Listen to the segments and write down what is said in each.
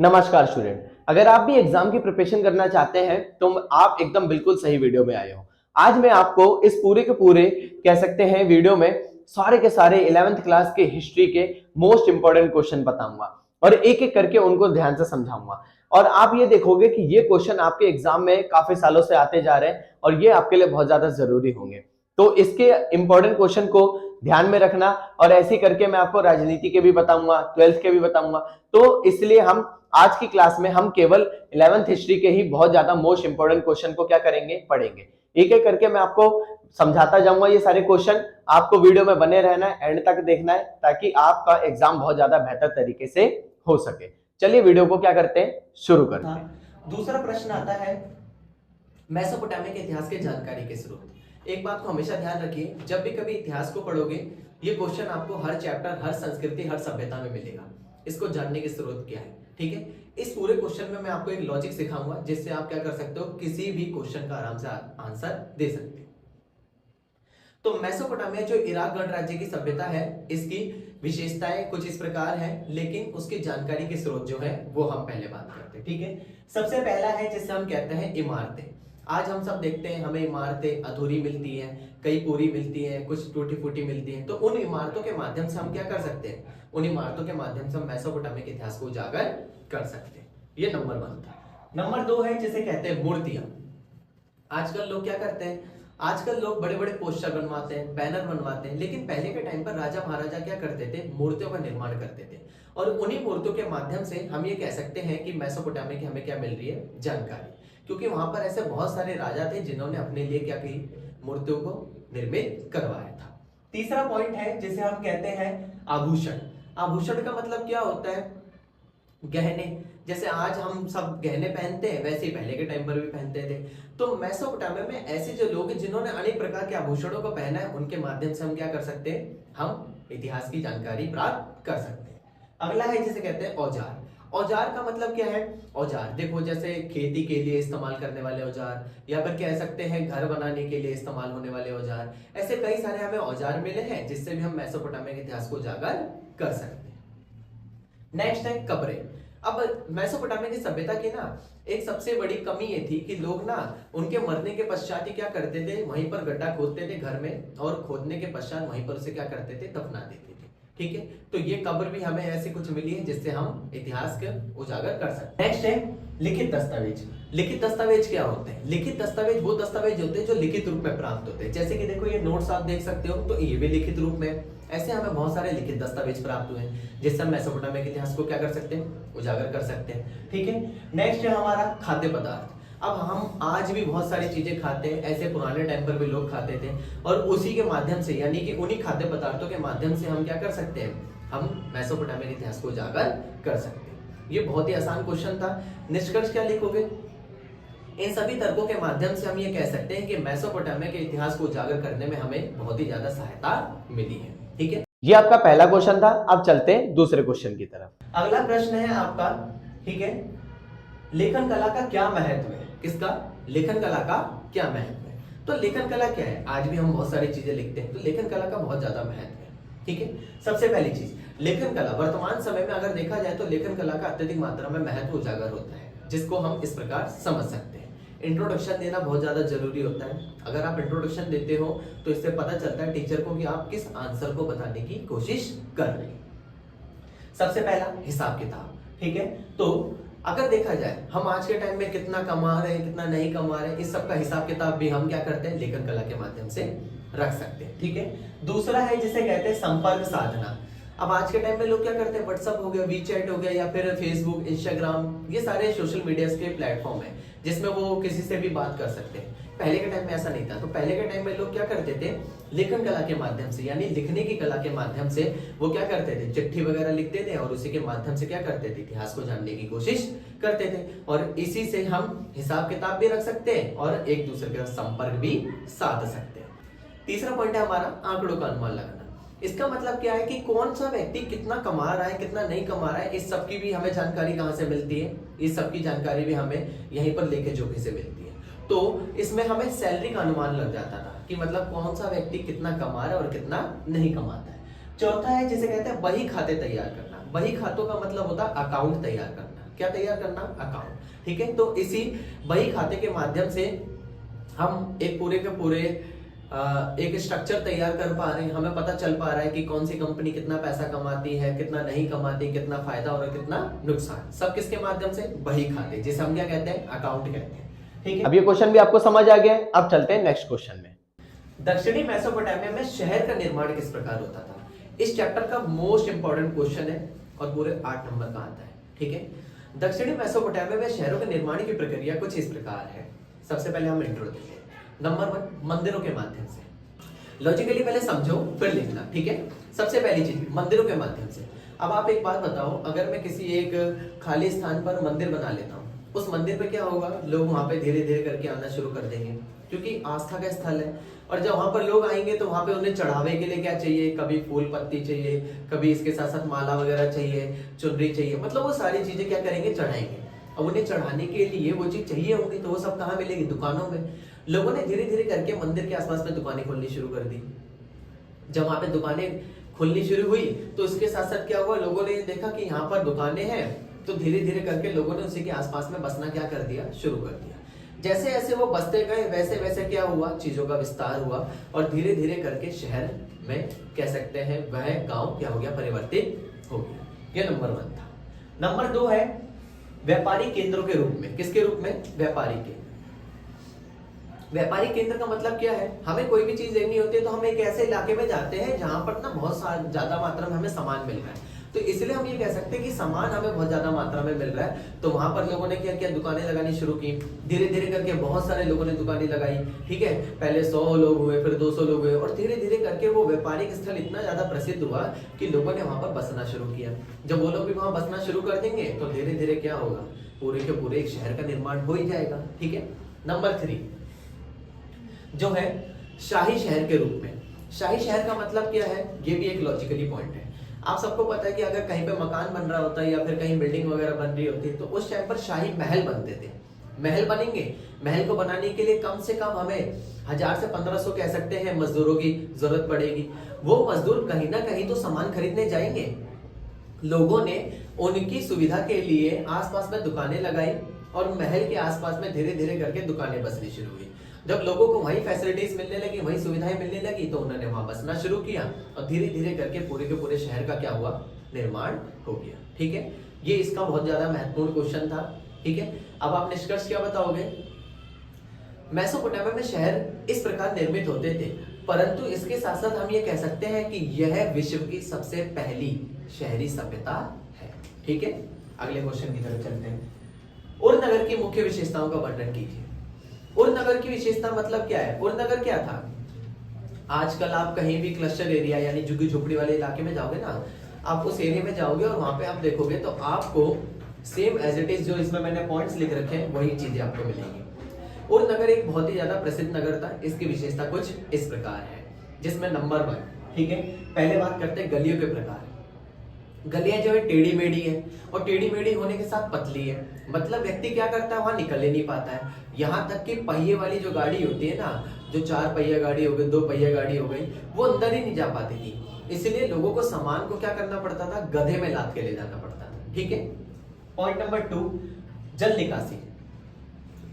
नमस्कार स्टूडेंट। अगर आप भी एग्जाम की प्रिपरेशन करना चाहते हैं तो आप एकदम बिल्कुल सही वीडियो में आए हो। आज मैं आपको इस पूरे के पूरे कह सकते हैं वीडियो में सारे के सारे 11th क्लास के हिस्ट्री के मोस्ट इंपॉर्टेंट क्वेश्चन बताऊंगा और एक एक करके उनको ध्यान से समझाऊंगा। और आप ये देखोगे कि ये क्वेश्चन आपके एग्जाम में काफी सालों से आते जा रहे हैं और ये आपके लिए बहुत ज्यादा जरूरी होंगे। तो इसके इंपॉर्टेंट क्वेश्चन को ध्यान में रखना और ऐसे करके मैं आपको राजनीति के भी बताऊंगा, 12th के भी बताऊंगा। तो इसलिए हम आज की क्लास में हम केवल 11th हिस्ट्री के ही बहुत ज्यादा मोस्ट इंपोर्टेंट क्वेश्चन को क्या करेंगे, पढ़ेंगे। एक एक करके मैं आपको समझाता जाऊंगा ये सारे क्वेश्चन। आपको वीडियो में बने रहना है, एंड तक देखना है ताकि आपका एग्जाम बहुत ज्यादा बेहतर तरीके से हो सके। चलिए वीडियो को क्या करते हैं, शुरू करते हैं। दूसरा प्रश्न आता है मेसोपोटामिया के इतिहास के जानकारी के स्रोत। एक बात को हमेशा ध्यान रखिए, जब भी कभी इतिहास को पढ़ोगे ये क्वेश्चन आपको हर चैप्टर, हर संस्कृति, हर सभ्यता में मिलेगा। इसको जानने के स्रोत क्या है, ठीक है। इस पूरे क्वेश्चन में मैं आपको एक लॉजिक सिखाऊंगा जिससे आप क्या कर सकते हो, किसी भी क्वेश्चन का आराम से आंसर दे सकते हो। तो मेसोपोटामिया जो इराक गणराज्य की सभ्यता है, इसकी विशेषताएं कुछ इस प्रकार हैं, लेकिन उसकी जानकारी के स्रोत जो है वो हम पहले बात करते हैं, ठीक है। सबसे पहला है जिसे हम कहते हैं इमारतें। आज हम सब देखते हैं हमें इमारतें अधूरी मिलती हैं, कई पूरी मिलती हैं, कुछ टूटी फूटी मिलती हैं। तो उन इमारतों के माध्यम से हम क्या कर सकते हैं, उन इमारतों के माध्यम से हम मेसोपोटामिया के इतिहास को उजागर कर सकते हैं। ये नंबर 1 था। नंबर 2 है जिसे कहते हैं मूर्तियां। आजकल लोग क्या करते हैं, आजकल लोग बड़े बड़े पोस्टर बनवाते हैं, बैनर बनवाते हैं, लेकिन पहले के टाइम पर राजा महाराजा क्या करते थे, मूर्तियों का निर्माण करते थे। और उन्हीं मूर्तियों के माध्यम से हम ये कह सकते हैं कि मेसोपोटामिया की हमें क्या मिल रही है, जानकारी। क्योंकि वहां पर ऐसे बहुत सारे राजा थे जिन्होंने अपने लिए क्या की, मूर्तियों को निर्मित करवाया था। तीसरा पॉइंट है जिसे हम कहते हैं आभूषण। आभूषण का मतलब क्या होता है, गहने। जैसे आज हम सब गहने पहनते हैं, वैसे ही पहले के टाइम पर भी पहनते थे। तो मेसोपोटामिया में ऐसे जो लोग हैं जिन्होंने अनेक प्रकार के आभूषणों को पहना है, उनके माध्यम से हम क्या कर सकते हैं, हम इतिहास की जानकारी प्राप्त कर सकते हैं। अगला है जिसे कहते हैं औजार। औजार का मतलब क्या है, औजार देखो जैसे खेती के लिए इस्तेमाल करने वाले औजार, या फिर कह सकते हैं घर बनाने के लिए इस्तेमाल होने वाले औजार। ऐसे कई सारे हमें औजार मिले हैं जिससे भी हम मेसोपोटामिया के इतिहास को उजागर कर सकते हैं। नेक्स्ट है कब्रें। अब मेसोपोटामिया की सभ्यता की ना एक सबसे बड़ी कमी ये थी कि लोग ना उनके मरने के पश्चात ही क्या करते थे, वहीं पर गड्ढा खोदते थे घर में, और खोदने के पश्चात वहीं पर उसे क्या करते थे, दफना देते थे, ठीक है। तो ये कब्र भी हमें ऐसी कुछ मिली है जिससे हम इतिहास के उजागर कर सकते हैं। नेक्स्ट है लिखित दस्तावेज। लिखित दस्तावेज क्या होते हैं, लिखित दस्तावेज वो दस्तावेज होते हैं जो लिखित रूप में प्राप्त होते हैं। जैसे कि देखो ये नोट्स आप देख सकते हो, तो ये भी लिखित रूप में। ऐसे हमें बहुत सारे लिखित दस्तावेज प्राप्त हुए हैं जिससे हम मेसोपोटामिया के इतिहास को क्या कर सकते हैं, उजागर कर सकते हैं, ठीक है। नेक्स्ट है हमारा खाद्य पदार्थ। अब हम आज भी बहुत सारी चीजें खाते हैं, ऐसे पुराने टाइम पर भी लोग खाते थे, और उसी के माध्यम से यानी कि उन्हीं खाद्य पदार्थों के माध्यम से हम क्या कर सकते हैं, हम मेसोपोटामिया के इतिहास को उजागर कर सकते हैं। ये बहुत ही आसान क्वेश्चन था। निष्कर्ष क्या लिखोगे, इन सभी तर्कों के माध्यम से हम ये कह सकते हैं कि मेसोपोटामिया के इतिहास को उजागर करने में हमें बहुत ही ज्यादा सहायता मिली है, ठीक है। ये आपका पहला क्वेश्चन था। अब चलते हैं दूसरे क्वेश्चन की तरफ। अगला प्रश्न है आपका, ठीक है, लेखन कला का क्या महत्व है। किसका, लेखन कला का क्या महत्व है। तो लेखन कला क्या है, आज भी हम बहुत सारी चीजें लिखते हैं, तो लेखन कला का बहुत ज्यादा महत्व है, ठीक है। सबसे पहली चीज, लेखन कला वर्तमान समय में अगर देखा जाए तो लेखन कला का अत्यधिक मात्रा में महत्व उजागर होता है, जिसको हम इस प्रकार समझ सकते हैं। इंट्रोडक्शन देना बहुत ज्यादा जरूरी होता है। अगर आप इंट्रोडक्शन देते हो तो इससे पता चलता है टीचर को कि आप किस आंसर को बताने की कोशिश कर रहे हैं। सबसे पहला हिसाब किताब, ठीक है। तो अगर देखा जाए हम आज के टाइम में कितना कमा रहे हैं, कितना नहीं कमा रहे हैं, इस सब का हिसाब किताब भी हम क्या करते हैं, लेखन कला के माध्यम से रख सकते हैं, ठीक है। दूसरा है जिसे कहते हैं संपर्क साधना। अब आज के टाइम में लोग क्या करते हैं, व्हाट्सएप हो गया, वीचैट हो गया, या फिर फेसबुक, इंस्टाग्राम, ये सारे सोशल मीडिया के प्लेटफॉर्म है जिसमें वो किसी से भी बात कर सकते हैं। पहले के टाइम में ऐसा नहीं था। तो पहले के टाइम में लोग क्या करते थे, लेखन कला के माध्यम से यानी लिखने की कला के माध्यम से वो क्या करते थे, चिट्ठी वगैरह लिखते थे, और उसी के माध्यम से क्या करते थे, इतिहास को जानने की कोशिश करते थे। और इसी से हम हिसाब किताब भी रख सकते हैं और एक दूसरे के साथ संपर्क भी साध सकते हैं। तीसरा पॉइंट है हमारा आंकड़ों का अनुमान लगाना। इसका मतलब क्या है कि कौन सा व्यक्ति कितना कमा रहा है, कितना नहीं कमा रहा है, इस सब की भी हमें जानकारी कहां से मिलती है, इस सब की जानकारी भी हमें यहीं पर लेखे जोखे से मिलती है। तो इसमें हमें सैलरी का अनुमान लग जाता था कि मतलब कौन सा व्यक्ति कितना कमा रहा है और कितना नहीं कमाता है। चौथा है जिसे कहते हैं बही खाते तैयार करना। बही खातों का मतलब होता है अकाउंट तैयार करना। क्या तैयार करना? अकाउंट। ठीक है, तो इसी बही खाते के माध्यम से हम एक पूरे के पूरे एक स्ट्रक्चर तैयार कर पा रहे हैं। हमें पता चल पा रहा है कि कौन सी कंपनी कितना पैसा कमाती है, कितना नहीं कमाती, कितना फायदा और कितना नुकसान, सब किसके माध्यम से? बही खाते, जिसे हम क्या कहते हैं? अकाउंट कहते हैं। ठीक है, अब ये क्वेश्चन भी आपको समझ आ गया है। अब चलते हैं नेक्स्ट क्वेश्चन में। दक्षिणी मेसोपोटामिया में शहर का निर्माण किस प्रकार होता था? इस चैप्टर का मोस्ट इंपॉर्टेंट क्वेश्चन है और पूरे 8 नंबर का आता है। ठीक है, दक्षिणी मेसोपोटामिया में शहरों के निर्माण की प्रक्रिया कुछ इस प्रकार है। सबसे पहले हम इंट्रो देते हैं। नंबर 1, मंदिरों के माध्यम से। लॉजिकली पहले समझो फिर लिखना। ठीक है, सबसे पहली चीज मंदिरों के माध्यम से। अब आप एक बात बताओ, अगर मैं किसी एक खाली स्थान पर मंदिर बना लेता हूँ, उस मंदिर पे क्या होगा? लोग वहां पे धीरे धीरे करके आना शुरू कर देंगे, क्योंकि आस्था का स्थल है। और जब वहां पर लोग आएंगे तो वहां पे उन्हें चढ़ावे के लिए क्या चाहिए? कभी फूल पत्ती चाहिए, कभी इसके साथ साथ माला वगैरह चाहिए, चुनरी चाहिए, मतलब वो सारी चीजें क्या करेंगे? चढ़ाएंगे। अब उन्हें चढ़ाने के लिए वो चीज चाहिए होगी, तो वो सब कहाँ मिलेगी? दुकानों में। लोगों ने धीरे धीरे करके मंदिर के आसपास में दुकानें खोलनी शुरू कर दी। जब वहां पे दुकानें खुलनी शुरू हुई तो इसके साथ साथ क्या हुआ? लोगों ने देखा कि यहाँ पर दुकानें हैं, तो धीरे धीरे करके लोगों ने उसी के आसपास में बसना क्या कर दिया? शुरू कर दिया। जैसे जैसे वो बसते गए वैसे वैसे क्या हुआ? चीजों का विस्तार हुआ और धीरे धीरे करके शहर में कह सकते हैं वह गांव क्या हो गया? परिवर्तित हो गया। ये नंबर 1 था। नंबर 2 है व्यापारी केंद्रों के रूप में। किसके रूप में? व्यापारी केंद्र। व्यापारिक केंद्र का मतलब क्या है? हमें कोई भी चीज लेनी होती है तो हम एक ऐसे इलाके में जाते हैं जहां पर ना बहुत ज्यादा मात्रा में हमें सामान मिल रहा है, तो इसलिए हम ये कह सकते हैं कि सामान हमें बहुत ज्यादा मात्रा में मिल रहा है। तो वहां पर लोगों ने क्या किया? दुकानें लगानी शुरू की। धीरे धीरे करके बहुत सारे लोगों ने दुकानें लगाई। ठीक है, पहले 100 लोग हुए, फिर 200 लोग हुए और धीरे धीरे करके वो व्यापारिक स्थल इतना ज्यादा प्रसिद्ध हुआ कि लोगों ने वहां पर बसना शुरू किया। जब वो लोग भी वहां बसना शुरू कर देंगे तो धीरे धीरे क्या होगा? पूरे के पूरे एक शहर का निर्माण हो ही जाएगा। ठीक है, नंबर 3 जो है शाही शहर के रूप में। शाही शहर का मतलब क्या है? ये भी एक लॉजिकली पॉइंट है। आप सबको पता है कि अगर कहीं पे मकान बन रहा होता है या फिर कहीं बिल्डिंग वगैरह बन रही होती है तो उस टाइम पर शाही महल बनते थे। महल बनेंगे, महल को बनाने के लिए कम से कम हमें 1000 से 1500 कह सकते हैं मजदूरों की जरूरत पड़ेगी। वो मजदूर कहीं ना कहीं तो सामान खरीदने जाएंगे। लोगों ने उनकी सुविधा के लिए आसपास में दुकानें लगाई और महल के आसपास में धीरे धीरे करके दुकानें बसनी शुरू हुई। जब लोगों को वही फैसिलिटीज मिलने लगी, वही सुविधाएं मिलने लगी, तो उन्होंने वहां बसना शुरू किया और धीरे धीरे करके पूरे के पूरे शहर का क्या हुआ? निर्माण हो गया। ठीक है, ये इसका बहुत ज्यादा महत्वपूर्ण क्वेश्चन था। ठीक है, अब आप निष्कर्ष क्या बताओगे? मेसोपोटामिया में शहर इस प्रकार निर्मित होते थे, परंतु इसके साथ साथ हम ये कह सकते हैं कि यह विश्व की सबसे पहली शहरी सभ्यता है। ठीक है, अगले क्वेश्चन की तरफ चलते हैं। उर नगर की मुख्य विशेषताओं का वर्णन कीजिए। उर नगर की विशेषता मतलब क्या है? उर नगर क्या था? आजकल आप कहीं भी क्लस्टर एरिया यानी झुग्गी झोपड़ी वाले इलाके में जाओगे ना, आप उस एरिया में जाओगे और वहां पे आप देखोगे तो आपको सेम एज इट इज जो इसमें मैंने पॉइंट्स लिख रखे हैं वही चीजें आपको मिलेंगी। उर नगर एक बहुत ही ज्यादा प्रसिद्ध नगर था। इसकी विशेषता कुछ इस प्रकार है, जिसमें नंबर 1, ठीक है, पहले बात करते हैं गलियों के प्रकार। गलियां जो है टेढ़ी मेढ़ी है और टेढ़ी मेढ़ी होने के साथ पतली है, मतलब व्यक्ति क्या करता है? वहां निकल ही नहीं पाता है। यहाँ तक कि पहिए वाली जो गाड़ी होती है ना, जो 4 पहिया गाड़ी हो गई, 2 पहिया गाड़ी हो गई, वो अंदर ही नहीं जा पाती थी। इसलिए लोगों को सामान को क्या करना पड़ता था? गधे में लाद के ले जाना पड़ता था। ठीक है, पॉइंट नंबर 2, जल निकासी।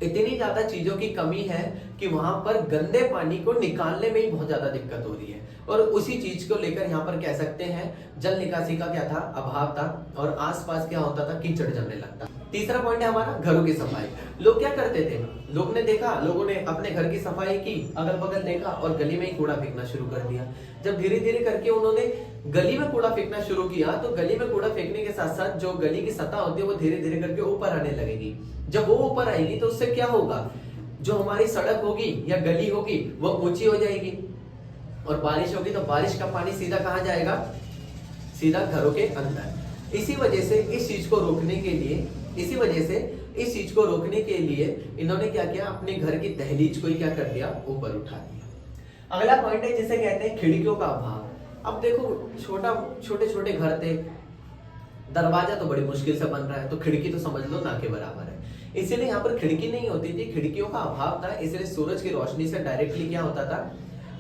इतनी ज्यादा चीजों की कमी है कि वहां पर गंदे पानी को निकालने में ही बहुत ज्यादा दिक्कत हो रही है और उसी चीज को लेकर यहाँ पर कह सकते हैं जल निकासी का क्या था? अभाव था और आसपास क्या होता था? कीचड़ जमने लगता। तीसरा पॉइंट है हमारा घरों की सफाई। लोग क्या करते थे? लोगों ने अपने घर की सफाई की, अगल बगल देखा और गली में ही कूड़ा फेंकना शुरू कर दिया। जब धीरे धीरे करके उन्होंने गली में कूड़ा फेंकना शुरू किया तो गली में कूड़ा फेंकने के साथ साथ जो गली की सतह होती है वो धीरे धीरे करके ऊपर आने लगेगी। जब वो ऊपर आएगी तो उससे क्या होगा? जो हमारी सड़क होगी या गली होगी वो ऊंची हो जाएगी और बारिश होगी तो बारिश का पानी सीधा कहां जाएगा? सीधा घरों के अंदर। इसी वजह से इस चीज को रोकने के लिए इन्होंने क्या किया? अपने घर की दहलीज को ही क्या कर दिया? ऊपर उठा दिया। अगला पॉइंट है जिसे कहते हैं खिड़कियों का अभाव। अब देखो छोटे छोटे घर थे, दरवाजा तो बड़ी मुश्किल से बन रहा है तो खिड़की तो समझ लो ना के बराबर है। इसलिए यहाँ पर खिड़की नहीं होती थी, खिड़कियों का अभाव था। इसलिए सूरज की रोशनी से डायरेक्टली क्या होता था?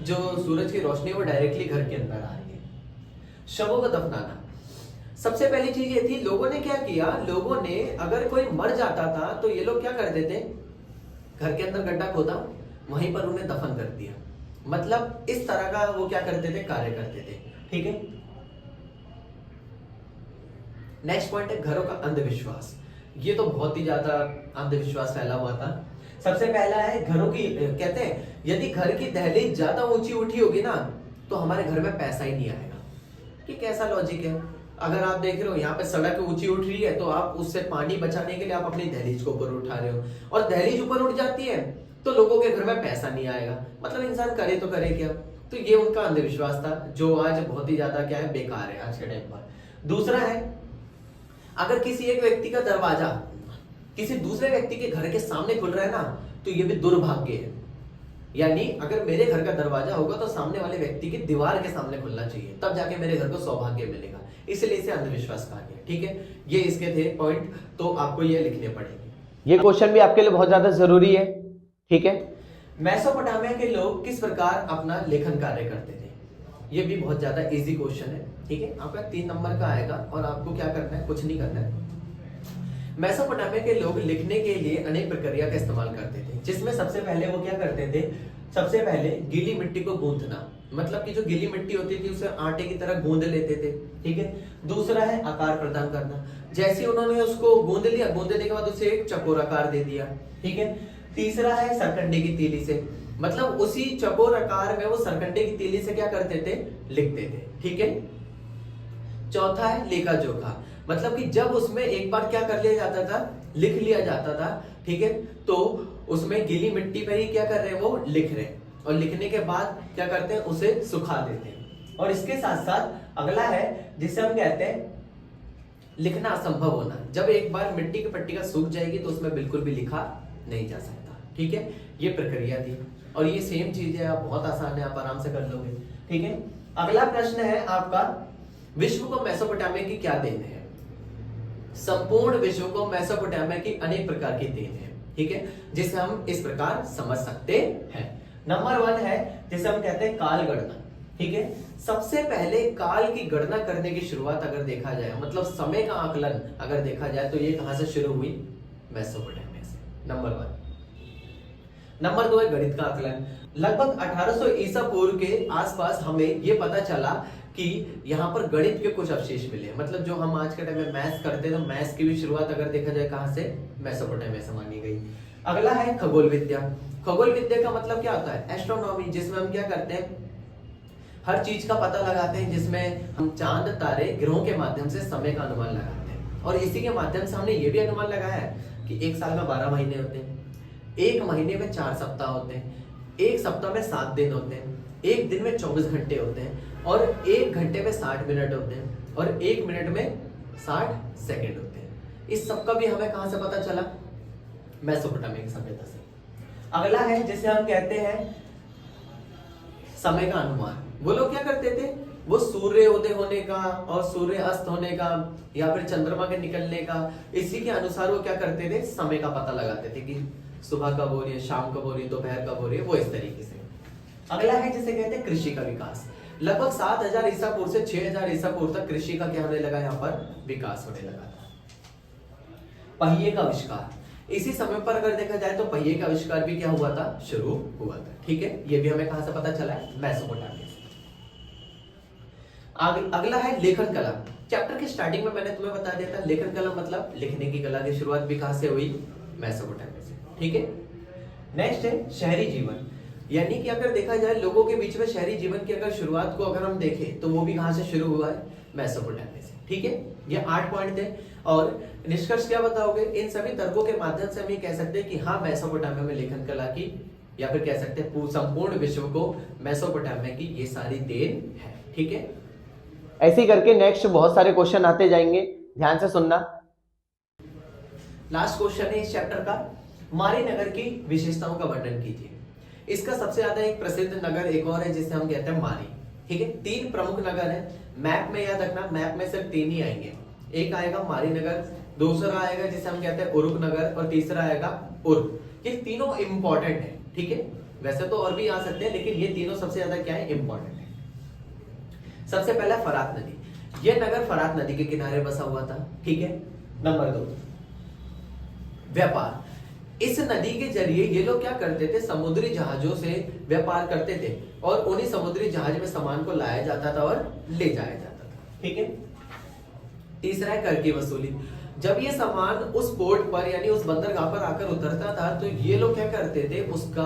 जो सूरज की रोशनी वो डायरेक्टली घर के अंदर आ रही है। शवों को दफनाना। सबसे पहली चीज ये थी, लोगों ने क्या किया, लोगों ने अगर कोई मर जाता था तो ये लोग क्या करते थे, घर के अंदर गड्ढा खोदा, वहीं पर उन्हें दफन कर दिया। मतलब इस तरह का वो क्या करते थे, कार्य करते थे। ठीक है, नेक्स्ट पॉइंट है घरों का अंधविश्वास। ये तो बहुत ही ज्यादा अंधविश्वास फैला हुआ था। सबसे पहला है घरों की, कहते हैं यदि घर की दहलीज ज्यादा ऊंची उठी होगी ना तो हमारे घर में पैसा ही नहीं आएगा। कि कैसा लॉजिक है, अगर आप देख रहे हो यहाँ पे सड़क ऊंची उठ रही है तो आप उससे पानी बचाने के लिए आप अपनी दहलीज को ऊपर उठा रहे हो, और दहलीज ऊपर उठ जाती है तो लोगों के घर में पैसा नहीं आएगा। मतलब इंसान करे तो करे क्या। तो ये उनका अंधविश्वास था जो आज बहुत ही ज्यादा क्या है, बेकार है आज के टाइम पर। दूसरा है, अगर किसी एक व्यक्ति का दरवाजा किसी दूसरे व्यक्ति के घर के सामने खुल रहा है ना तो ये भी दुर्भाग्य है। यानी अगर मेरे घर का दरवाजा होगा तो सामने वाले व्यक्ति की दीवार के सामने खुलना चाहिए, तब जाके मेरे घर को सौभाग्य मिलेगा। इसलिए इसे अंधविश्वास कहा गया। ठीक है, ये इसके थे पॉइंट, तो आपको ये लिखने पड़ेंगे। ये क्वेश्चन भी आपके लिए बहुत ज्यादा जरूरी है। ठीक है, मेसोपोटामिया के लोग किस प्रकार अपना लेखन कार्य करते थे, ये भी बहुत ज्यादा इजी क्वेश्चन है। ठीक है, आपका 3 नंबर का आएगा और आपको क्या करना है, कुछ नहीं करना है। मेसोपोटामिया के लोग लिखने के लिए अनेक प्रक्रिया का इस्तेमाल करते थे, जिसमें सबसे पहले वो क्या करते थे, सबसे पहले गीली मिट्टी को गूंथना, मतलब कि जो गीली मिट्टी होती थी उसे आटे की तरह गूंद लेते थे। ठीक है, दूसरा है आकार प्रदान करना, जैसे उन्होंने उसको गूंद लिया, गूंदने के बाद उसे एक चकोर आकार दे दिया। ठीक है, तीसरा है सरकंडे की तीली से, मतलब उसी चकोर आकार में वो सरकंडे की तीली से क्या करते थे, लिखते थे। ठीक है, चौथा है लेखा जोखा, मतलब कि जब उसमें एक बार क्या कर लिया जाता था, लिख लिया जाता था। ठीक है, तो उसमें गीली मिट्टी पर ही क्या कर रहे हैं, वो लिख रहे हैं, और लिखने के बाद क्या करते हैं, उसे सुखा देते हैं। और इसके साथ साथ अगला है जिसे हम कहते हैं लिखना असंभव होना, जब एक बार मिट्टी की पट्टिका सूख जाएगी तो उसमें बिल्कुल भी लिखा नहीं जा सकता। ठीक है, ये प्रक्रिया थी, और ये सेम चीज है, आप बहुत आसान है, आप आराम से कर लोगे। ठीक है, अगला प्रश्न है आपका, विश्व को मेसोपोटामिया की क्या देन है। संपूर्ण विश्व को मेसोपोटामिया की अनेक प्रकार की देन है। ठीक है, जिसे हम इस प्रकार समझ सकते हैं। नंबर 1 है जिसे हम कहते हैं काल गणना। ठीक है, सबसे पहले काल की गणना करने की शुरुआत अगर देखा जाए, मतलब समय का आकलन अगर देखा जाए, तो ये कहां से शुरू हुई, मेसोपोटामिया से। नंबर 1। नंबर 2 है गणित का आकलन। लगभग 1800 ईसा पूर्व के आसपास हमें ये पता चला कि यहाँ पर गणित के कुछ अवशेष मिले, मतलब जो हम आज के टाइम में मैथ्स करते हैं, तो मैथ्स की भी शुरुआत अगर देखा जाए कहां से, मेसोपोटामिया से मानी गई। अगला है खगोल विद्या। खगोल विद्या का मतलब क्या होता है, एस्ट्रोनॉमी, जिसमें हम क्या करते हैं, हर चीज का पता लगाते हैं, जिसमें हम चांद तारे ग्रहों के माध्यम से समय का अनुमान लगाते हैं। और इसी के माध्यम से हमने ये भी अनुमान लगाया है कि एक साल में 12 महीने होते हैं, एक महीने में 4 सप्ताह होते हैं, एक सप्ताह में 7 दिन होते हैं, एक दिन में 24 घंटे होते हैं, और एक घंटे में 60 मिनट होते हैं, और एक मिनट में 60 सेकंड होते हैं। इस सब का भी हमें कहां से पता चला, मेसोपोटामिया की सभ्यता से। अगला है जिसे हम कहते हैं समय का अनुमान। वो लोग क्या करते थे, वो सूर्य उदय होने का और सूर्य अस्त होने का या फिर चंद्रमा के निकलने का, इसी के अनुसार वो क्या करते थे, समय का पता लगाते थे कि सुबह कब हो रही है, शाम कब हो रही है, दोपहर कब हो रही है, वो इस तरीके से। अगला है जिसे कहते हैं कृषि का विकास। लगभग 7000 ईसा पूर्व से 6000 ईसा पूर्व तक कृषि का क्या होने लगा, यहाँ पर विकास होने लगा था। पहिए का आविष्कार, इसी समय पर अगर देखा जाए तो पहिए का आविष्कार भी क्या हुआ था, शुरू हुआ था। ठीक है, ये भी हमें कहां से पता चला है, मेसोपोटामिया से। अगला है लेखन कला। चैप्टर की स्टार्टिंग में मैंने तुम्हें बता दिया था, लेखन कला मतलब लिखने की कला की शुरुआत भी कहां से हुई, मेसोपोटामिया से। ठीक है, नेक्स्ट है शहरी जीवन, यानी कि अगर देखा जाए लोगों के बीच में शहरी जीवन की अगर शुरुआत को अगर हम देखें तो वो भी कहां से शुरू हुआ है, मेसोपोटामिया से। ठीक है, ये 8 पॉइंट थे, और निष्कर्ष क्या बताओगे, इन सभी तर्कों के माध्यम से हम ये कह सकते हैं कि हाँ, मेसोपोटामिया में लेखन कला की, या फिर कह सकते हैं संपूर्ण विश्व को मेसोपोटामिया की ये सारी देन है। ठीक है, ऐसे ही करके नेक्स्ट बहुत सारे क्वेश्चन आते जाएंगे, ध्यान से सुनना। लास्ट क्वेश्चन है इस चैप्टर का, मारी नगर की विशेषताओं का वर्णन कीजिए। इसका सबसे ज्यादा एक प्रसिद्ध नगर एक और है जिसे हम कहते हैं मारी। ठीक है, 3 प्रमुख नगर है, मैप में याद रखना, मैप में सिर्फ 3 ही आएंगे। एक आएगा मारी नगर, दूसरा आएगा जिसे हम कहते हैं उरुक नगर, और तीसरा आएगा उर्क। ये तीनों इंपॉर्टेंट है। ठीक है, वैसे तो और भी आ सकते हैं, लेकिन ये तीनों सबसे ज्यादा क्या है, इंपॉर्टेंट है। सबसे पहला फरात नदी। यह नगर फरात नदी के किनारे बसा हुआ था। ठीक है। नंबर 2, व्यापार। इस नदी के जरिए ये लोग क्या करते थे, समुद्री जहाजों से व्यापार करते थे और उन्हीं समुद्री जहाज में सामान को लाया जाता था और ले जाया जाता था। ठीक है। तीसरा है कर की वसूली। जब ये सामान उस पोर्ट पर यानी उस बंदरगाह पर आकर उतरता था तो ये लोग क्या करते थे, उसका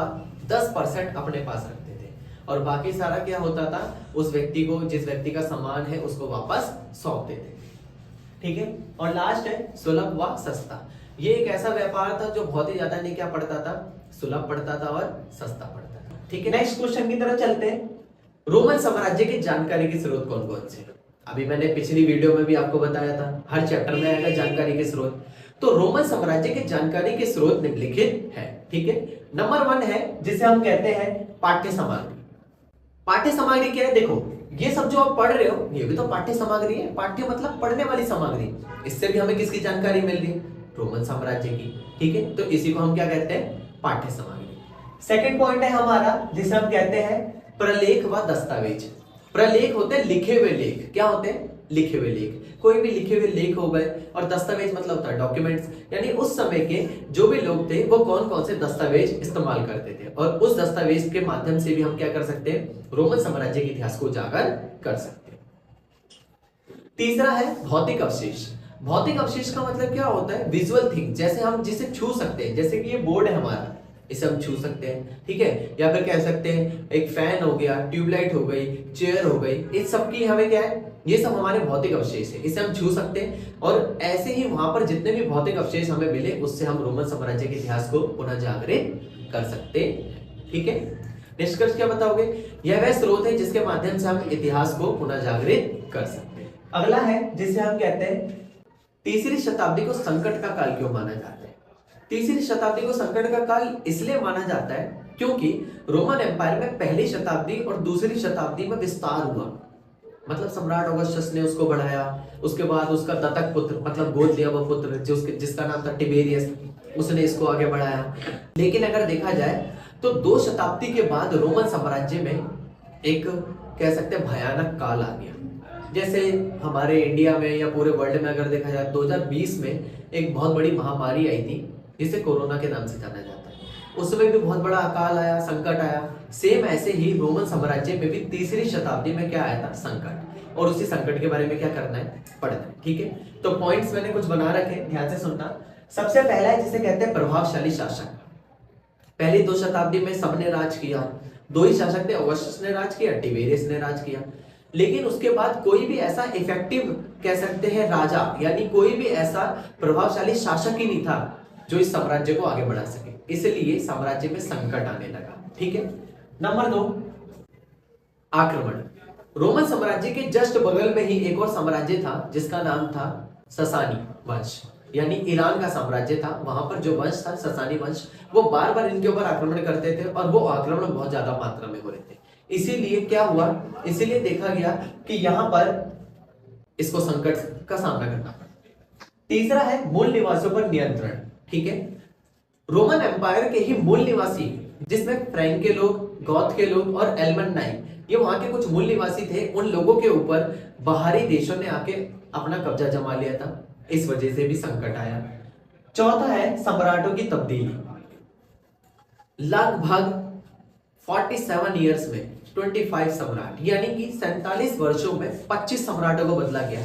10% अपने पास रखते थे और बाकी सारा क्या होता था, उस व्यक्ति को, जिस व्यक्ति का सामान है उसको वापस सौंप देते थे। ठीक है। और लास्ट है सुलभ व सस्ता। ये एक ऐसा व्यापार था जो बहुत ही ज्यादा नहीं क्या पड़ता था, सुलभ पड़ता था और सस्ता पड़ता था। ठीक है। नेक्स्ट क्वेश्चन की तरफ चलते हैं। रोमन साम्राज्य की जानकारी के स्रोत कौन कौन से? अभी मैंने पिछली वीडियो में भी आपको बताया था, हर चैप्टर में आएगा जानकारी के स्रोत। तो रोमन साम्राज्य की जानकारी के स्रोत निम्नलिखित है। ठीक है। नंबर 1 है जिसे हम कहते हैं पाठ्य सामग्री। पाठ्य सामग्री क्या है? देखो, ये सब जो आप पढ़ रहे हो ये भी तो पाठ्य सामग्री है। पाठ्य मतलब पढ़ने वाली सामग्री। इससे भी हमें किसकी जानकारी मिल रही है? रोमन साम्राज्य की। ठीक है। तो इसी को हम क्या कहते हैं? पाठ्य सामग्री। सेकंड पॉइंट है हमारा जिसे हम कहते हैं प्रलेख व दस्तावेज। प्रलेख होते हैं लिखे हुए लेख। क्या होते हैं? लिखे हुए लेख। कोई भी लिखे हुए लेख हो गए, और दस्तावेज मतलब होता है डॉक्यूमेंट्स, यानी उस समय के जो भी लोग थे वो कौन कौन से दस्तावेज इस्तेमाल करते थे और उस दस्तावेज के माध्यम से भी हम क्या कर सकते हैं, रोमन साम्राज्य के इतिहास को उजागर कर सकते हैं। तीसरा है भौतिक अवशेष। भौतिक अवशेष का मतलब क्या होता है? विजुअल थिंग, जैसे हम जिसे छू सकते हैं, जैसे कि ये बोर्ड है हमारा, इसे हम छू सकते हैं। ठीक है। या फिर कह सकते हैं एक फैन हो गया, ट्यूबलाइट हो गई, चेयर हो गई, इस सब की हमें क्या है, ये सब हमारे भौतिक अवशेष है, इसे हम छू सकते हैं। और ऐसे ही वहां पर जितने भी भौतिक अवशेष हमें मिले उससे हम रोमन साम्राज्य के इतिहास को पुनः जागृत कर सकते हैं। ठीक है। निष्कर्ष क्या बताओगे? यह वह स्रोत है जिसके माध्यम से हम इतिहास को पुनः जागृत कर सकते हैं। अगला है जिसे हम कहते हैं तीसरी शताब्दी को संकट का काल क्यों माना जाता है? तीसरी शताब्दी को संकट का काल इसलिए माना जाता है क्योंकि रोमन एम्पायर में पहली शताब्दी और दूसरी शताब्दी में विस्तार हुआ। मतलब सम्राट ऑगस्टस ने उसको बढ़ाया, उसके बाद उसका दत्तक पुत्र मतलब गोद लिया वो पुत्र जिसका नाम था टिबेरियस, उसने इसको आगे बढ़ाया। लेकिन अगर देखा जाए तो 2 शताब्दी के बाद रोमन साम्राज्य में एक कह सकते हैं भयानक काल आ गया। जैसे हमारे इंडिया में या पूरे वर्ल्ड में अगर देखा जाए 2020 में एक बहुत बड़ी महामारी आई थी जिसे कोरोना के नाम से जाना जाता है। उसमें भी बहुत बड़ा अकाल आया, संकट आया। सेम ऐसे ही रोमन साम्राज्य में भी तीसरी शताब्दी में क्या आया था? संकट। और उसी संकट के बारे में क्या करना है? पढ़ना है। ठीक है। तो पॉइंट्स मैंने कुछ बना रखे, ध्यान से सुनना। सबसे पहला है जिसे कहते हैं प्रभावशाली शासक। पहली 2 शताब्दी में सबने राज किया, 2 ही शासक थे, ऑगस्टस ने राज किया, टिबेरियस ने राज किया। लेकिन उसके बाद कोई भी ऐसा इफेक्टिव कह सकते हैं राजा, यानी कोई भी ऐसा प्रभावशाली शासक ही नहीं था जो इस साम्राज्य को आगे बढ़ा सके। इसलिए साम्राज्य में संकट आने लगा। ठीक है। नंबर 2, आक्रमण। रोमन साम्राज्य के जस्ट बगल में ही एक और साम्राज्य था जिसका नाम था ससानी वंश, यानी ईरान का साम्राज्य था। वहां पर जो वंश था ससानी वंश, वो बार बार इनके ऊपर आक्रमण करते थे और वो आक्रमण बहुत ज्यादा मात्रा में हो रहे थे। इसीलिए क्या हुआ, इसीलिए देखा गया कि यहां पर इसको संकट का सामना करना पड़ा। तीसरा है मूल निवासियों पर नियंत्रण। ठीक है। रोमन एम्पायर के ही मूल निवासी, जिसमें फ्रैंक के लोग, गॉथ के लोग और एल्मनाई, ये वहां के कुछ मूल निवासी थे, उन लोगों के ऊपर बाहरी देशों ने आके अपना कब्जा जमा लिया था। इस वजह से भी संकट आया। चौथा है सम्राटों की तब्दीली। लगभग 47 इयर्स में 25 सम्राट, यानी कि 47 वर्षों में 25 सम्राटों को बदला गया,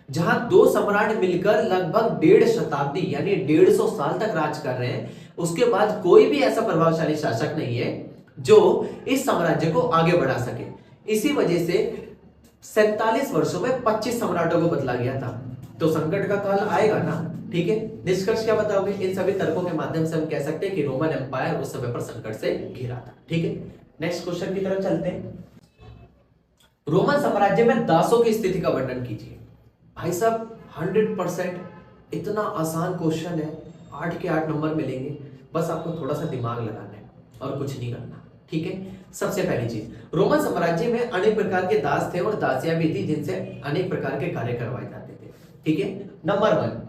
जहां 2 सम्राट मिलकर लगभग 1.5 शताब्दी यानी 150 साल तक राज कर रहे हैं। उसके बाद कोई भी ऐसा प्रभावशाली शासक नहीं है जो इस साम्राज्य को आगे बढ़ा सके। इसी वजह से 47 वर्षों में 25 सम्राटों को बदला गया था। तो संकट का काल आएगा ना। ठीक है। निष्कर्ष क्या बताओगे? इन सभी तर्कों के माध्यम से हम कह सकते हैं कि रोमन एम्पायर उस समय पर संकट से घिरा था। ठीक है। नेक्स्ट क्वेश्चन की तरफ चलते हैं। रोमन साम्राज्य में दासों की स्थिति का वर्णन कीजिए। भाई साहब 100% इतना आसान क्वेश्चन है, 8 के 8 नंबर मिलेंगे, बस आपको थोड़ा सा दिमाग लगाना है और कुछ नहीं करना। ठीक है। सबसे पहली चीज, रोमन साम्राज्य में अनेक प्रकार के दास थे और दासियां भी थी जिनसे अनेक प्रकार के कार्य करवाए जाते थे। ठीक है। नंबर 1,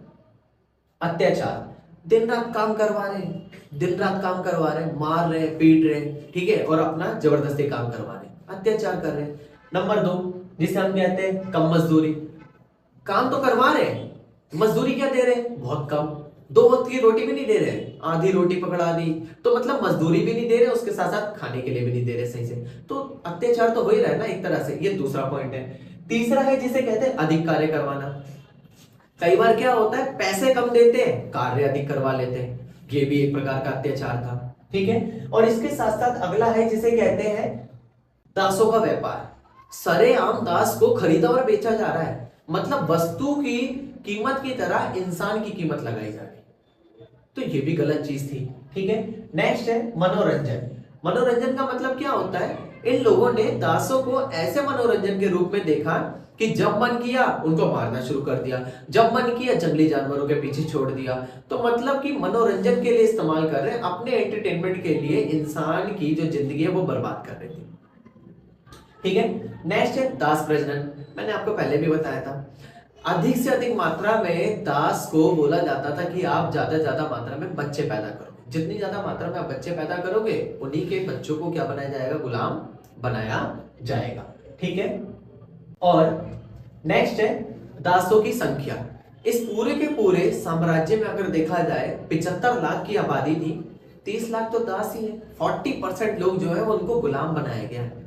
अत्याचार। दिन रात काम करवा रहे हैं, दिन रात काम करवा रहे हैं, मार रहे हैं, पीट रहे हैं। ठीक है। और अपना जबरदस्ती काम करवा रहे हैं, अत्याचार कर रहे हैं। नंबर 2, जिसे हम कहते हैं कम मजदूरी। काम तो करवा रहे हैं, मजदूरी क्या दे रहे हैं, बहुत कम, 2 वक्त की रोटी भी नहीं दे रहे, आधी रोटी पकड़ा दी, तो मतलब मजदूरी भी नहीं दे रहे, उसके साथ साथ खाने के लिए भी नहीं दे रहे सही से, तो अत्याचार तो हो ही रहा है ना एक तरह से। ये दूसरा पॉइंट है। तीसरा है जिसे कहते हैं अधिक कार्य करवाना। कई बार क्या होता है, पैसे कम देते हैं, कार्य अधिक करवा लेते हैं, ये भी एक प्रकार का अत्याचार था। ठीक है, और इसके साथ साथ अगला है जिसे कहते हैं दासों का व्यापार। सरेआम दास को खरीदा और बेचा जा रहा है, मतलब वस्तु की कीमत की तरह इंसान की कीमत लगाई जा रही है, तो ये भी गलत चीज थी। ठीक है, नेक्स्ट है मनोरंजन। मनोरंजन का मतलब क्या होता है, इन लोगों ने दासों को ऐसे मनोरंजन के रूप में देखा कि जब मन किया उनको मारना शुरू कर दिया, जब मन किया जंगली जानवरों के पीछे छोड़ दिया, तो मतलब कि मनोरंजन के लिए इस्तेमाल कर रहे हैं, अपने एंटरटेनमेंट के लिए इंसान की जो जिंदगी है वो बर्बाद कर रहे थे। ठीक है, नेक्स्ट है दास प्रजनन। मैंने आपको पहले भी बताया था, अधिक से अधिक मात्रा में दास को बोला जाता था कि आप ज्यादा से ज्यादा मात्रा में बच्चे पैदा करो, जितनी ज्यादा मात्रा में आप बच्चे पैदा करोगे उन्हीं के बच्चों को क्या बनाया जाएगा, गुलाम बनाया जाएगा। ठीक है, और नेक्स्ट है दासों की संख्या। इस पूरे के पूरे साम्राज्य में अगर देखा जाए 75 लाख की आबादी थी, 30 लाख तो दास ही है, 40% लोग जो है उनको गुलाम बनाया गया है,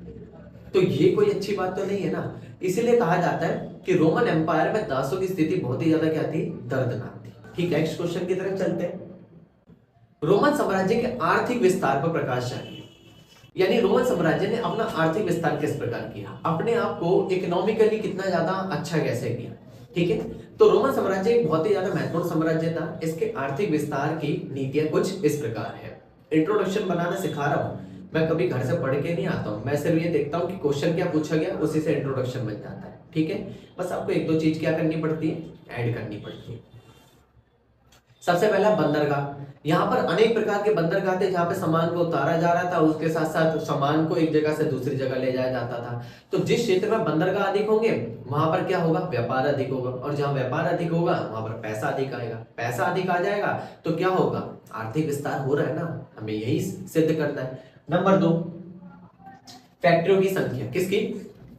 तो ये कोई अच्छी बात तो नहीं है ना। इसीलिए कहा जाता है कि रोमन एम्पायर में दासों की स्थिति बहुत ही ज्यादा क्या थी, दर्दनाक थी। ठीक, नेक्स्ट क्वेश्चन की तरफ चलते हैं। रोमन साम्राज्य के आर्थिक विस्तार पर प्रकाश डालिए, यानी रोमन साम्राज्य ने अपना आर्थिक विस्तार किस प्रकार किया, अपने आप को इकोनॉमिकली कितना ज्यादा अच्छा कैसे किया। ठीक है, तो रोमन साम्राज्य एक बहुत ही ज्यादा महत्वपूर्ण साम्राज्य था। इसके आर्थिक विस्तार की नीतियां कुछ इस प्रकार है। इंट्रोडक्शन बनाना सिखा रहा हूं मैं, कभी घर से पढ़ के नहीं आता हूं, मैं सिर्फ ये देखता हूं कि क्वेश्चन क्या पूछा गया, उसी से इंट्रोडक्शन बन जाता है। ठीक है, बस आपको एक दो चीज क्या करनी पड़ती है, ऐड करनी पड़ती है। सबसे पहला बंदरगाह। यहाँ पर अनेक प्रकार के बंदरगाह थे जहाँ पे सामान को उतारा जा रहा था, उसके साथ साथ सामान को एक जगह से दूसरी जगह ले जाया जाता था। तो जिस क्षेत्र में बंदरगाह अधिक होंगे वहां पर क्या होगा, व्यापार अधिक होगा, और जहाँ व्यापार अधिक होगा वहां पर पैसा अधिक आएगा, पैसा अधिक आ जाएगा तो क्या होगा, आर्थिक विस्तार हो रहा है ना, हमें यही सिद्ध करना है। नंबर 2, फैक्ट्रियों की संख्या। किसकी,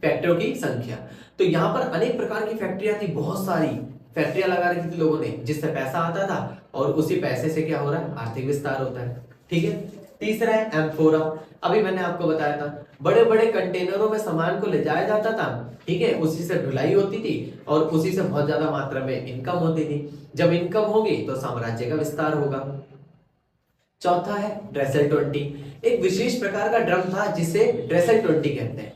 फैक्ट्रियों की संख्या। तो यहाँ पर अनेक प्रकार की फैक्ट्रियां थी, बहुत सारी फैक्ट्रियां लगा रखी थी लोगों ने, जिससे पैसा आता था और उसी पैसे से क्या हो रहा है, आर्थिक विस्तार होता है। ठीक है, तीसरा है एम्फोरा। अभी मैंने आपको बताया था, बड़े बड़े कंटेनरों में सामान को ले जाया जाता था। ठीक है, उसी से ढुलाई होती थी और उसी से बहुत ज्यादा मात्रा में इनकम होती थी। जब इनकम होगी तो साम्राज्य का विस्तार होगा। चौथा है ड्रेसल 20। एक विशेष प्रकार का ड्रम था जिसे ड्रेसल 20 कहते हैं।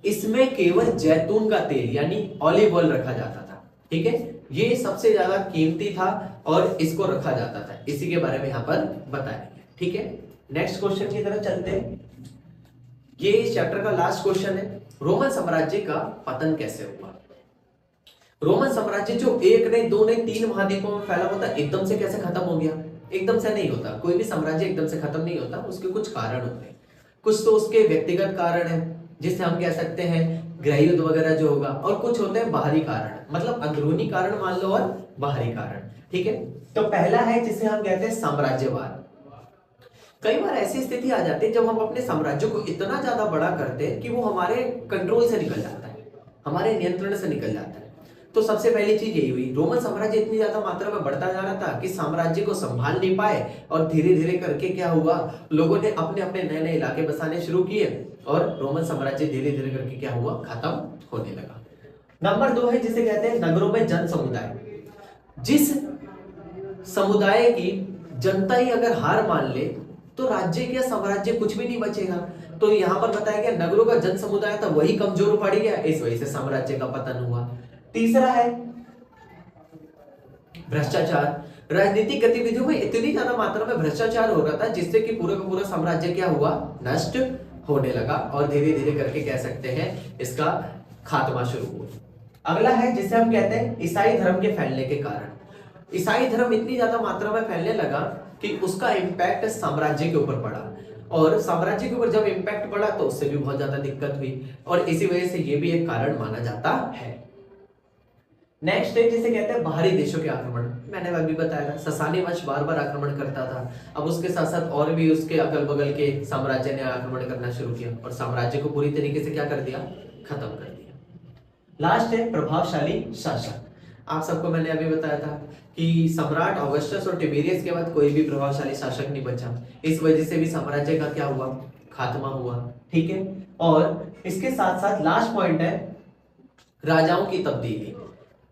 इसमें केवल जैतून का तेल यानी ऑलिव ऑयल रखा जाता था। ठीक है, ये सबसे ज्यादा कीमती था और इसको रखा जाता था, इसी के बारे में यहाँ पर बताया गया। ठीक है, नेक्स्ट क्वेश्चन की तरफ चलते हैं। ये इस चैप्टर का लास्ट क्वेश्चन है, रोमन साम्राज्य का पतन कैसे हुआ। रोमन साम्राज्य जो एक नहीं, दो नहीं, 3 महाद्वीपों में फैला हुआ था, एकदम से कैसे खत्म हो गया। एकदम से नहीं होता, कोई भी साम्राज्य एकदम से खत्म नहीं होता, उसके कुछ कारण होते हैं। कुछ तो उसके व्यक्तिगत कारण है जिससे हम कह सकते हैं गृह युद्ध वगैरह जो होगा, और कुछ होते हैं बाहरी कारण, मतलब अंदरूनी कारण मान लो और बाहरी कारण। ठीक है, तो पहला है जिसे हम कहते हैं साम्राज्यवाद। कई बार ऐसी स्थिति आ जाती है जब हम अपने साम्राज्य को इतना ज्यादा बड़ा करते हैं कि वो हमारे कंट्रोल से निकल जाता है, हमारे नियंत्रण से निकल जाता है। तो सबसे पहली चीज यही हुई, रोमन साम्राज्य इतनी ज्यादा मात्रा में बढ़ता जा रहा था कि साम्राज्य को संभाल नहीं पाए, और धीरे धीरे करके क्या हुआ, लोगों ने अपने अपने नए नए इलाके बसाने शुरू किए और रोमन साम्राज्य धीरे धीरे करके क्या हुआ, खत्म होने लगा। नंबर 2 है जिसे कहते हैं नगरों में जन समुदाय। जिस समुदाय की जनता ही अगर हार मान ले तो राज्य या साम्राज्य कुछ भी नहीं बचेगा। तो यहाँ पर बताया गया नगरों का जन समुदाय था वही कमजोर पड़ गया, इस वजह से साम्राज्य का पतन हुआ। तीसरा है भ्रष्टाचार। राजनीतिक गतिविधियों में इतनी ज्यादा मात्रा में भ्रष्टाचार हो रहा था जिससे कि पूरा का पूरा साम्राज्य क्या हुआ, नष्ट होने लगा, और धीरे धीरे करके कह सकते हैं इसका खात्मा शुरू हुआ। अगला है जिसे हम कहते हैं ईसाई धर्म के फैलने के कारण। ईसाई धर्म इतनी ज्यादा मात्रा में फैलने लगा कि उसका इंपैक्ट साम्राज्य के ऊपर पड़ा, और साम्राज्य के ऊपर जब इंपैक्ट पड़ा तो उससे भी बहुत ज्यादा दिक्कत हुई, और इसी वजह से ये भी एक कारण माना जाता है। नेक्स्ट है जिसे कहते हैं बाहरी देशों के आक्रमण। मैंने अभी बताया था ससानी वंश बार बार आक्रमण करता था, अब उसके साथ साथ और भी उसके अगल बगल के साम्राज्य ने आक्रमण करना शुरू किया और साम्राज्य को पूरी तरीके से क्या कर दिया, खत्म कर दिया। लास्ट है प्रभावशाली शासक। आप सबको मैंने अभी बताया था कि सम्राट ऑगस्टस और टिबेरियस के बाद कोई भी प्रभावशाली शासक नहीं बचा, इस वजह से भी साम्राज्य का क्या हुआ, खात्मा हुआ। ठीक है, और इसके साथ साथ लास्ट पॉइंट है राजाओं की तब्दीली।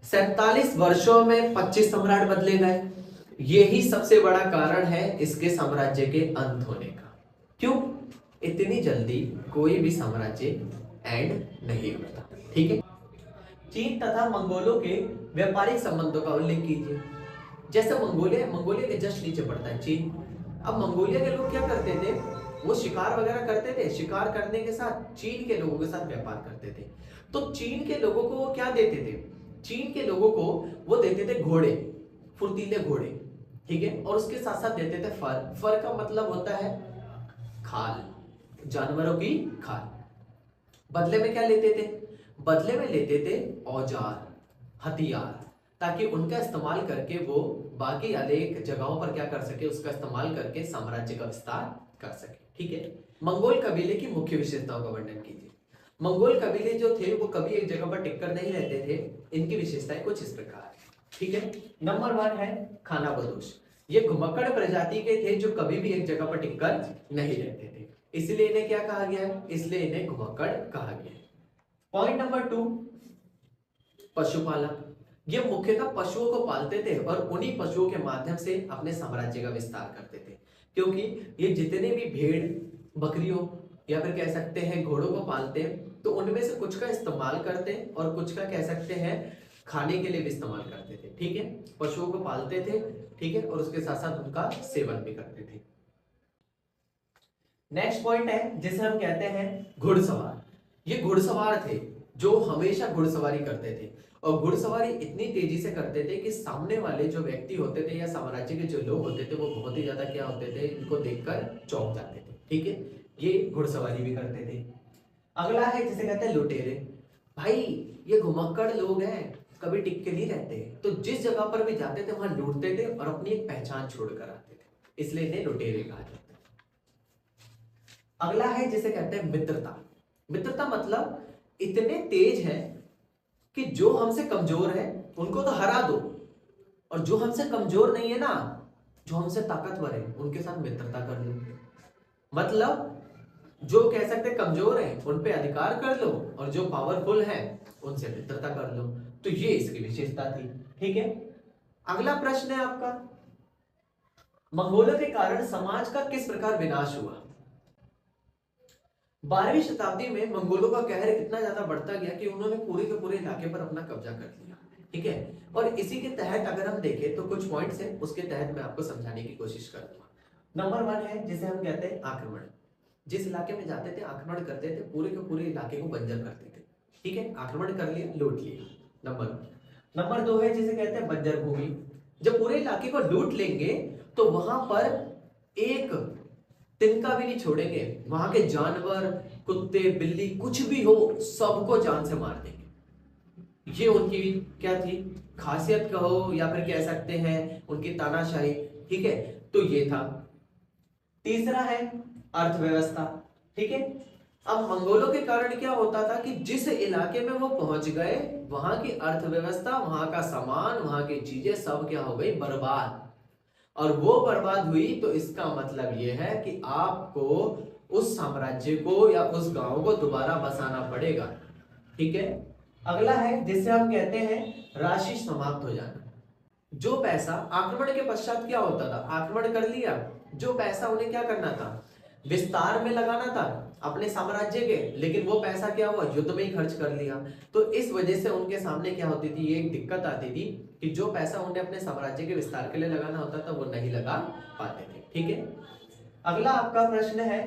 47 वर्षों में 25 सम्राट बदले गए, यही सबसे बड़ा कारण है इसके साम्राज्य के अंत होने का। क्यों? इतनी जल्दी कोई भी साम्राज्य एंड नहीं होता। ठीक है, चीन तथा मंगोलों के व्यापारिक संबंधों का उल्लेख कीजिए। जैसे मंगोलिया के जस्ट नीचे पड़ता है चीन। अब मंगोलिया के लोग क्या करते थे, वो शिकार वगैरह करते थे, शिकार करने के साथ चीन के लोगों के साथ व्यापार करते थे। तो चीन के लोगों को वो क्या देते थे, चीन के लोगों को वो देते थे घोड़े, फुर्तीले घोड़े। ठीक है, और उसके साथ साथ देते थे फर। फर का मतलब होता है खाल, जानवरों की खाल। बदले में क्या लेते थे, बदले में लेते थे औजार, हथियार, ताकि उनका इस्तेमाल करके वो बाकी अनेक जगहों पर क्या कर सके, उसका इस्तेमाल करके साम्राज्य का विस्तार कर सके। ठीक है, मंगोल कबीले की मुख्य विशेषताओं का वर्णन कीजिए। मंगोल कबीले जो थे वो कभी एक जगह पर टिककर नहीं रहते थे। इनकी विशेषताएं कुछ इस प्रकार है। ठीक है, नंबर 1 है खानाबदोश। ये घुमक्कड़ प्रजाति के थे जो कभी भी एक जगह पर टिककर नहीं रहते थे, इसलिए इन्हें क्या कहा गया है, इसलिए इन्हें घुमक्कड़ कहा गया है। पॉइंट नंबर 2, पशुपालक। ये मुख्यतः पशुओं को पालते थे और उन्हीं पशुओं के माध्यम से अपने साम्राज्य का विस्तार करते थे, क्योंकि ये जितने भी भेड़, बकरियों या फिर कह सकते हैं घोड़ों को पालते हैं, तो उनमें से कुछ का इस्तेमाल करते हैं और कुछ का कह सकते हैं खाने के लिए भी इस्तेमाल करते थे। ठीक है, पशुओं को पालते थे, ठीक है, और उसके साथ साथ उनका सेवन भी करते थे। नेक्स्ट पॉइंट है जिसे हम कहते हैं घुड़सवार। ये घुड़सवार थे जो हमेशा घुड़सवारी करते थे, और घुड़सवारी इतनी तेजी से करते थे कि सामने वाले जो व्यक्ति होते थे या साम्राज्य के जो लोग होते थे वो बहुत ही ज्यादा क्या होते थे, इनको देखकर चौंक जाते थे। ठीक है, ये घुड़सवारी भी करते थे। अगला है जिसे कहते हैं लुटेरे। भाई ये घुमक्कड़ लोग हैं, कभी टिक के नहीं रहते, तो जिस जगह पर भी जाते थे वहां लूटते थे और अपनी एक पहचान छोड़कर आते थे, इसलिए इन्हें लुटेरे कहा जाता है। अगला है जिसे कहते हैं मित्रता। मित्रता मतलब इतने तेज है कि जो हमसे कमजोर है उनको तो हरा दो, और जो हमसे कमजोर नहीं है ना, जो हमसे ताकतवर है उनके साथ मित्रता कर लो। मतलब जो कह सकते कमजोर है उन पे अधिकार कर लो, और जो पावरफुल है उनसे मित्रता कर लो। तो ये इसकी विशेषता थी। ठीक है, अगला प्रश्न है आपका, मंगोलों के कारण समाज का किस प्रकार विनाश हुआ। 12वीं शताब्दी में मंगोलों का कहर इतना ज्यादा बढ़ता गया कि उन्होंने पूरे के पूरे इलाके पर अपना कब्जा कर लिया। ठीक है, और इसी के तहत अगर हम देखें तो कुछ पॉइंट्स हैं, उसके तहत मैं आपको समझाने की कोशिश करूंगा। नंबर 1 है जिसे हम कहते हैं आक्रमण। जिस इलाके में जाते थे आक्रमण करते थे, पूरे के पूरे इलाके को बंजर करते थे। ठीक है, आक्रमण कर लिया, लूट लिया। नंबर 2 है जिसे कहते हैं बंजर भूमि। जब पूरे इलाके को लूट लेंगे तो वहां पर एक तिनका भी नहीं छोड़ेंगे, वहां के जानवर, कुत्ते, बिल्ली, कुछ भी हो सबको जान से मार देंगे। ये उनकी क्या थी, खासियत कहो या फिर कह सकते हैं उनकी तानाशाही। ठीक है, तो ये था। तीसरा है अर्थव्यवस्था। ठीक है, अब मंगोलों के कारण क्या होता था कि जिस इलाके में वो पहुंच गए वहां की अर्थव्यवस्था, वहां का सामान, वहां की चीजें सब क्या हो गई, बर्बाद। और वो बर्बाद हुई तो इसका मतलब ये है कि आपको उस साम्राज्य को या उस गांव को दोबारा बसाना पड़ेगा। ठीक है, अगला है जिसे हम कहते हैं राशि समाप्त हो जाना। जो पैसा आक्रमण के पश्चात क्या होता था, आक्रमण कर लिया, जो पैसा उन्हें क्या करना था, विस्तार में लगाना था अपने साम्राज्य के, लेकिन वो पैसा क्या हुआ, युद्ध में ही खर्च कर लिया। तो इस वजह से उनके सामने क्या होती थी, ये एक दिक्कत आती थी कि जो पैसा उन्हें अपने साम्राज्य के विस्तार के लिए लगाना होता था वो नहीं लगा पाते थे। ठीक है, अगला आपका प्रश्न है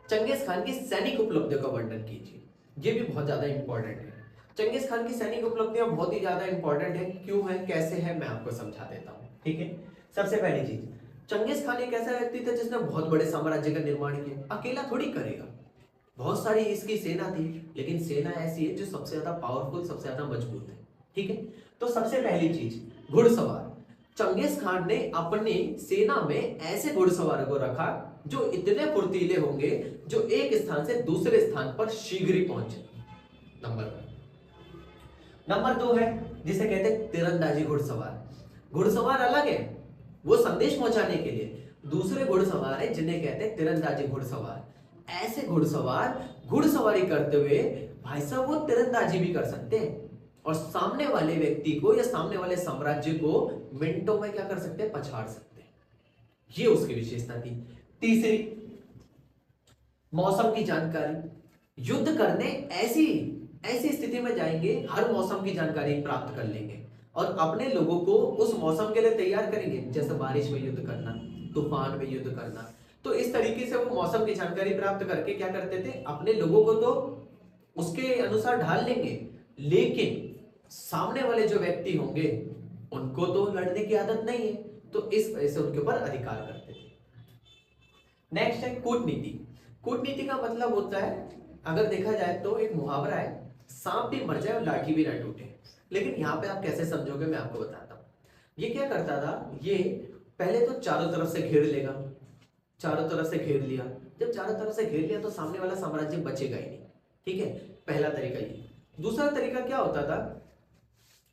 चंगेज खान की सैनिक उपलब्धियों का वर्णन कीजिए। ये भी बहुत ज्यादा इंपॉर्टेंट है। चंगेज खान की सैनिक उपलब्धियां बहुत ही ज्यादा इंपॉर्टेंट है। क्यों है, कैसे है, मैं आपको समझा देता हूं। ठीक है, सबसे पहली चीज, चंगेज खान एक ऐसा व्यक्ति था जिसने बहुत बड़े साम्राज्य का निर्माण किया। अकेला थोड़ी करेगा, बहुत सारी इसकी सेना थी, लेकिन सेना ऐसी है जो सबसे ज्यादा पावरफुल, सबसे ज्यादा मजबूत है। ठीक है, तो सबसे पहली चीज घुड़सवार। चंगेज खान ने अपनी सेना में ऐसे घुड़सवार को रखा जो इतने फुर्तीले होंगे, जो एक स्थान से दूसरे स्थान पर शीघ्र ही पहुंचे। नंबर 2 है जिसे कहते हैं तीरंदाजी घुड़सवार। घुड़सवार अलग है, वो संदेश पहुंचाने के लिए, दूसरे घुड़सवार है जिन्हें कहते हैं तीरंदाजी घुड़सवार। ऐसे घुड़सवार घुड़सवारी करते हुए भाई साहब वो तीरंदाजी भी कर सकते हैं और सामने वाले व्यक्ति को या सामने वाले साम्राज्य को मिनटों में क्या कर सकते हैं, पछाड़ सकते हैं। ये उसकी विशेषता थी। तीसरी, मौसम की जानकारी। युद्ध करने ऐसी ऐसी स्थिति में जाएंगे, हर मौसम की जानकारी प्राप्त कर लेंगे और अपने लोगों को उस मौसम के लिए तैयार करेंगे, जैसे बारिश में युद्ध करना, तूफान में युद्ध करना। तो इस तरीके से वो मौसम की जानकारी प्राप्त करके क्या करते थे, अपने लोगों को तो उसके अनुसार ढाल लेंगे, लेकिन सामने वाले जो व्यक्ति होंगे उनको तो लड़ने की आदत नहीं है, तो इस वजह से उनके ऊपर अधिकार करते थे। नेक्स्ट है कूटनीति। कूटनीति का मतलब होता है, अगर देखा जाए तो एक मुहावरा है, सांप भी मर जाए और लाठी भी ना टूटे। लेकिन यहाँ पे आप कैसे समझोगे मैं आपको बताता हूँ। ये क्या करता था, ये पहले तो चारों तरफ से घेर लेगा, चारों तरफ से घेर लिया। जब चारों तरफ से घेर लिया तो सामने वाला साम्राज्य बचेगा ही नहीं, ठीक है, पहला तरीका ये। दूसरा तरीका क्या होता था,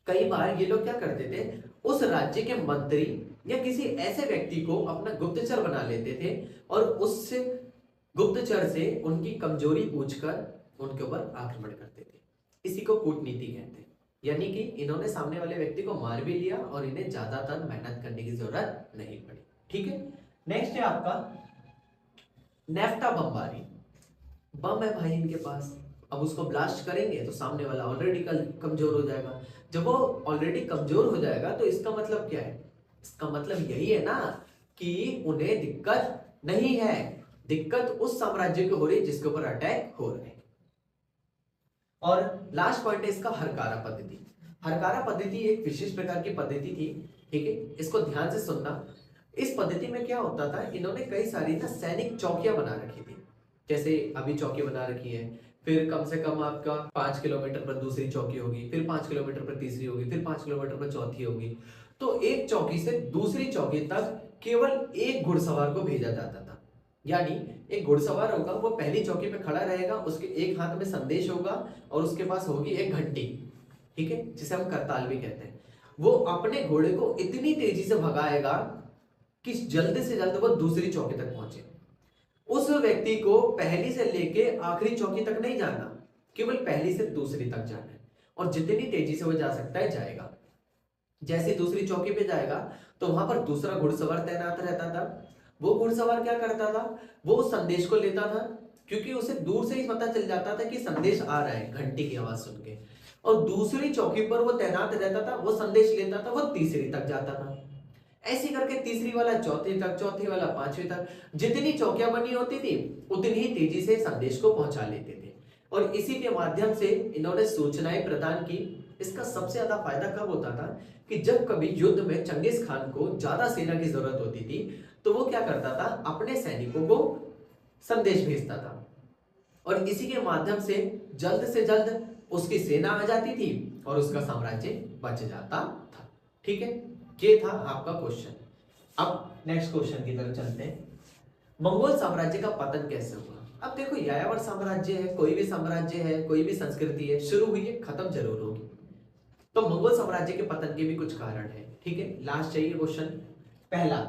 कई बार ये लोग क्या करते थे, उस राज्य के मंत्री या किसी ऐसे व्यक्ति को अपना गुप्तचर बना लेते थे और उस गुप्तचर से उनकी कमजोरी पूछकर उनके ऊपर आक्रमण करते थे। इसी को कूटनीति कहते हैं। यानी कि इन्होंने सामने वाले व्यक्ति को मार भी लिया और इन्हें ज्यादातर मेहनत करने की जरूरत नहीं पड़ी, ठीक है। नेक्स्ट है आपका नेफ्टा बमबारी। बम है भाई इनके पास, अब उसको ब्लास्ट करेंगे तो सामने वाला ऑलरेडी कमजोर हो जाएगा। जब वो ऑलरेडी कमजोर हो जाएगा तो इसका मतलब क्या है, इसका मतलब यही है ना कि उन्हें दिक्कत नहीं है, दिक्कत उस साम्राज्य को हो रही है जिसके ऊपर अटैक हो रहे हैं। और लास्ट पॉइंट है इसका हरकारा पद्धति। हरकारा पद्धति एक विशेष प्रकार की पद्धति थी, ठीक है, इसको ध्यान से सुनना। इस पद्धति में क्या होता था, इन्होंने कई सारी ना सैनिक चौकियां बना रखी थी, जैसे अभी चौकी बना रखी है, फिर कम से कम आपका 5 किलोमीटर पर दूसरी चौकी होगी, फिर 5 किलोमीटर पर तीसरी होगी, फिर 5 किलोमीटर पर चौथी होगी। तो एक चौकी से दूसरी चौकी तक केवल एक घुड़सवार को भेजा जाता था। यानी एक घुड़सवार होगा, वो पहली चौकी पे खड़ा रहेगा, उसके एक हाथ में संदेश होगा और उसके पास होगी एक घंटी, ठीक है, जिसे हम करताल भी कहते हैं। वो अपने घोड़े को इतनी तेजी से भगाएगा कि जल्द से जल्द वो दूसरी चौकी तक पहुंचे। उस व्यक्ति को पहली से लेके आखिरी चौकी तक नहीं जाना, केवल पहली से दूसरी तक जाना है और जितनी तेजी से वो जा सकता है जाएगा। जैसे दूसरी चौकी पे जाएगा तो वहां पर दूसरा घुड़सवार तैनात रहता था। वो घुड़सवार क्या करता था, वो उस संदेश को लेता था, क्योंकि उसे दूर से ही पता चल जाता था कि संदेश आ रहा है घंटी की आवाज सुन के, और दूसरी चौकी पर वो तैनात रहता था, वो संदेश लेता था, वो तीसरी तक जाता था। ऐसे करके तीसरी वाला चौथी तक, चौथी वाला पांचवी तक, जितनी चौकियां बनी होती थी उतनी ही तेजी से संदेश को पहुंचा लेते थे और इसी के माध्यम से इन्होंने सूचनाएं प्रदान की। इसका सबसे ज्यादा फायदा कब होता था कि जब कभी युद्ध में चंगेज खान को ज्यादा सेना की जरूरत होती थी तो वो क्या करता था, अपने सैनिकों को संदेश भेजता था और इसी के माध्यम से जल्द उसकी सेना आ जाती थी और उसका साम्राज्य बच जाता था, ठीक है। ये था आपका क्वेश्चन। अब नेक्स्ट क्वेश्चन की तरफ चलते हैं। मंगोल साम्राज्य का पतन कैसे हुआ? अब देखो, यायावर साम्राज्य है, कोई भी साम्राज्य है, कोई भी संस्कृति है, शुरू हुई है, खत्म जरूर होगी। तो मंगोल साम्राज्य के पतन के भी कुछ कारण है, ठीक है। लास्ट चाहिए क्वेश्चन। पहला,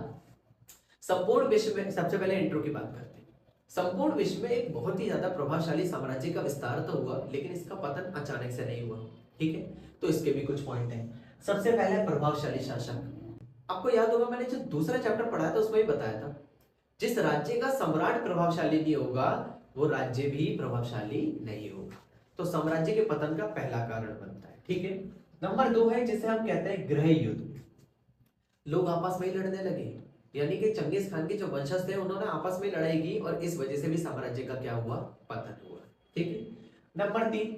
संपूर्ण विश्व में, सबसे पहले इंट्रो की बात करते हैं। संपूर्ण विश्व में एक बहुत ही ज्यादा प्रभावशाली साम्राज्य का विस्तार तो हुआ, लेकिन इसका पतन अचानक से नहीं हुआ, ठीक है। तो इसके भी कुछ पॉइंट हैं। सबसे पहले प्रभावशाली शासक। आपको याद होगा मैंने जो दूसरा चैप्टर पढ़ाया था उसमें ही बताया था, जिस राज्य का सम्राट प्रभावशाली नहीं होगा वो राज्य भी प्रभावशाली नहीं होगा। तो साम्राज्य के पतन का पहला कारण बनता है, ठीक है। नंबर 2 है जिसे हम कहते हैं गृह युद्ध। लोग आपस में ही लड़ने लगे, यानी कि चंगेज खान के जो वंशज थे उन्होंने आपस में लड़ाई की और इस वजह से भी साम्राज्य का क्या हुआ, पतन हुआ, ठीक है। नंबर 3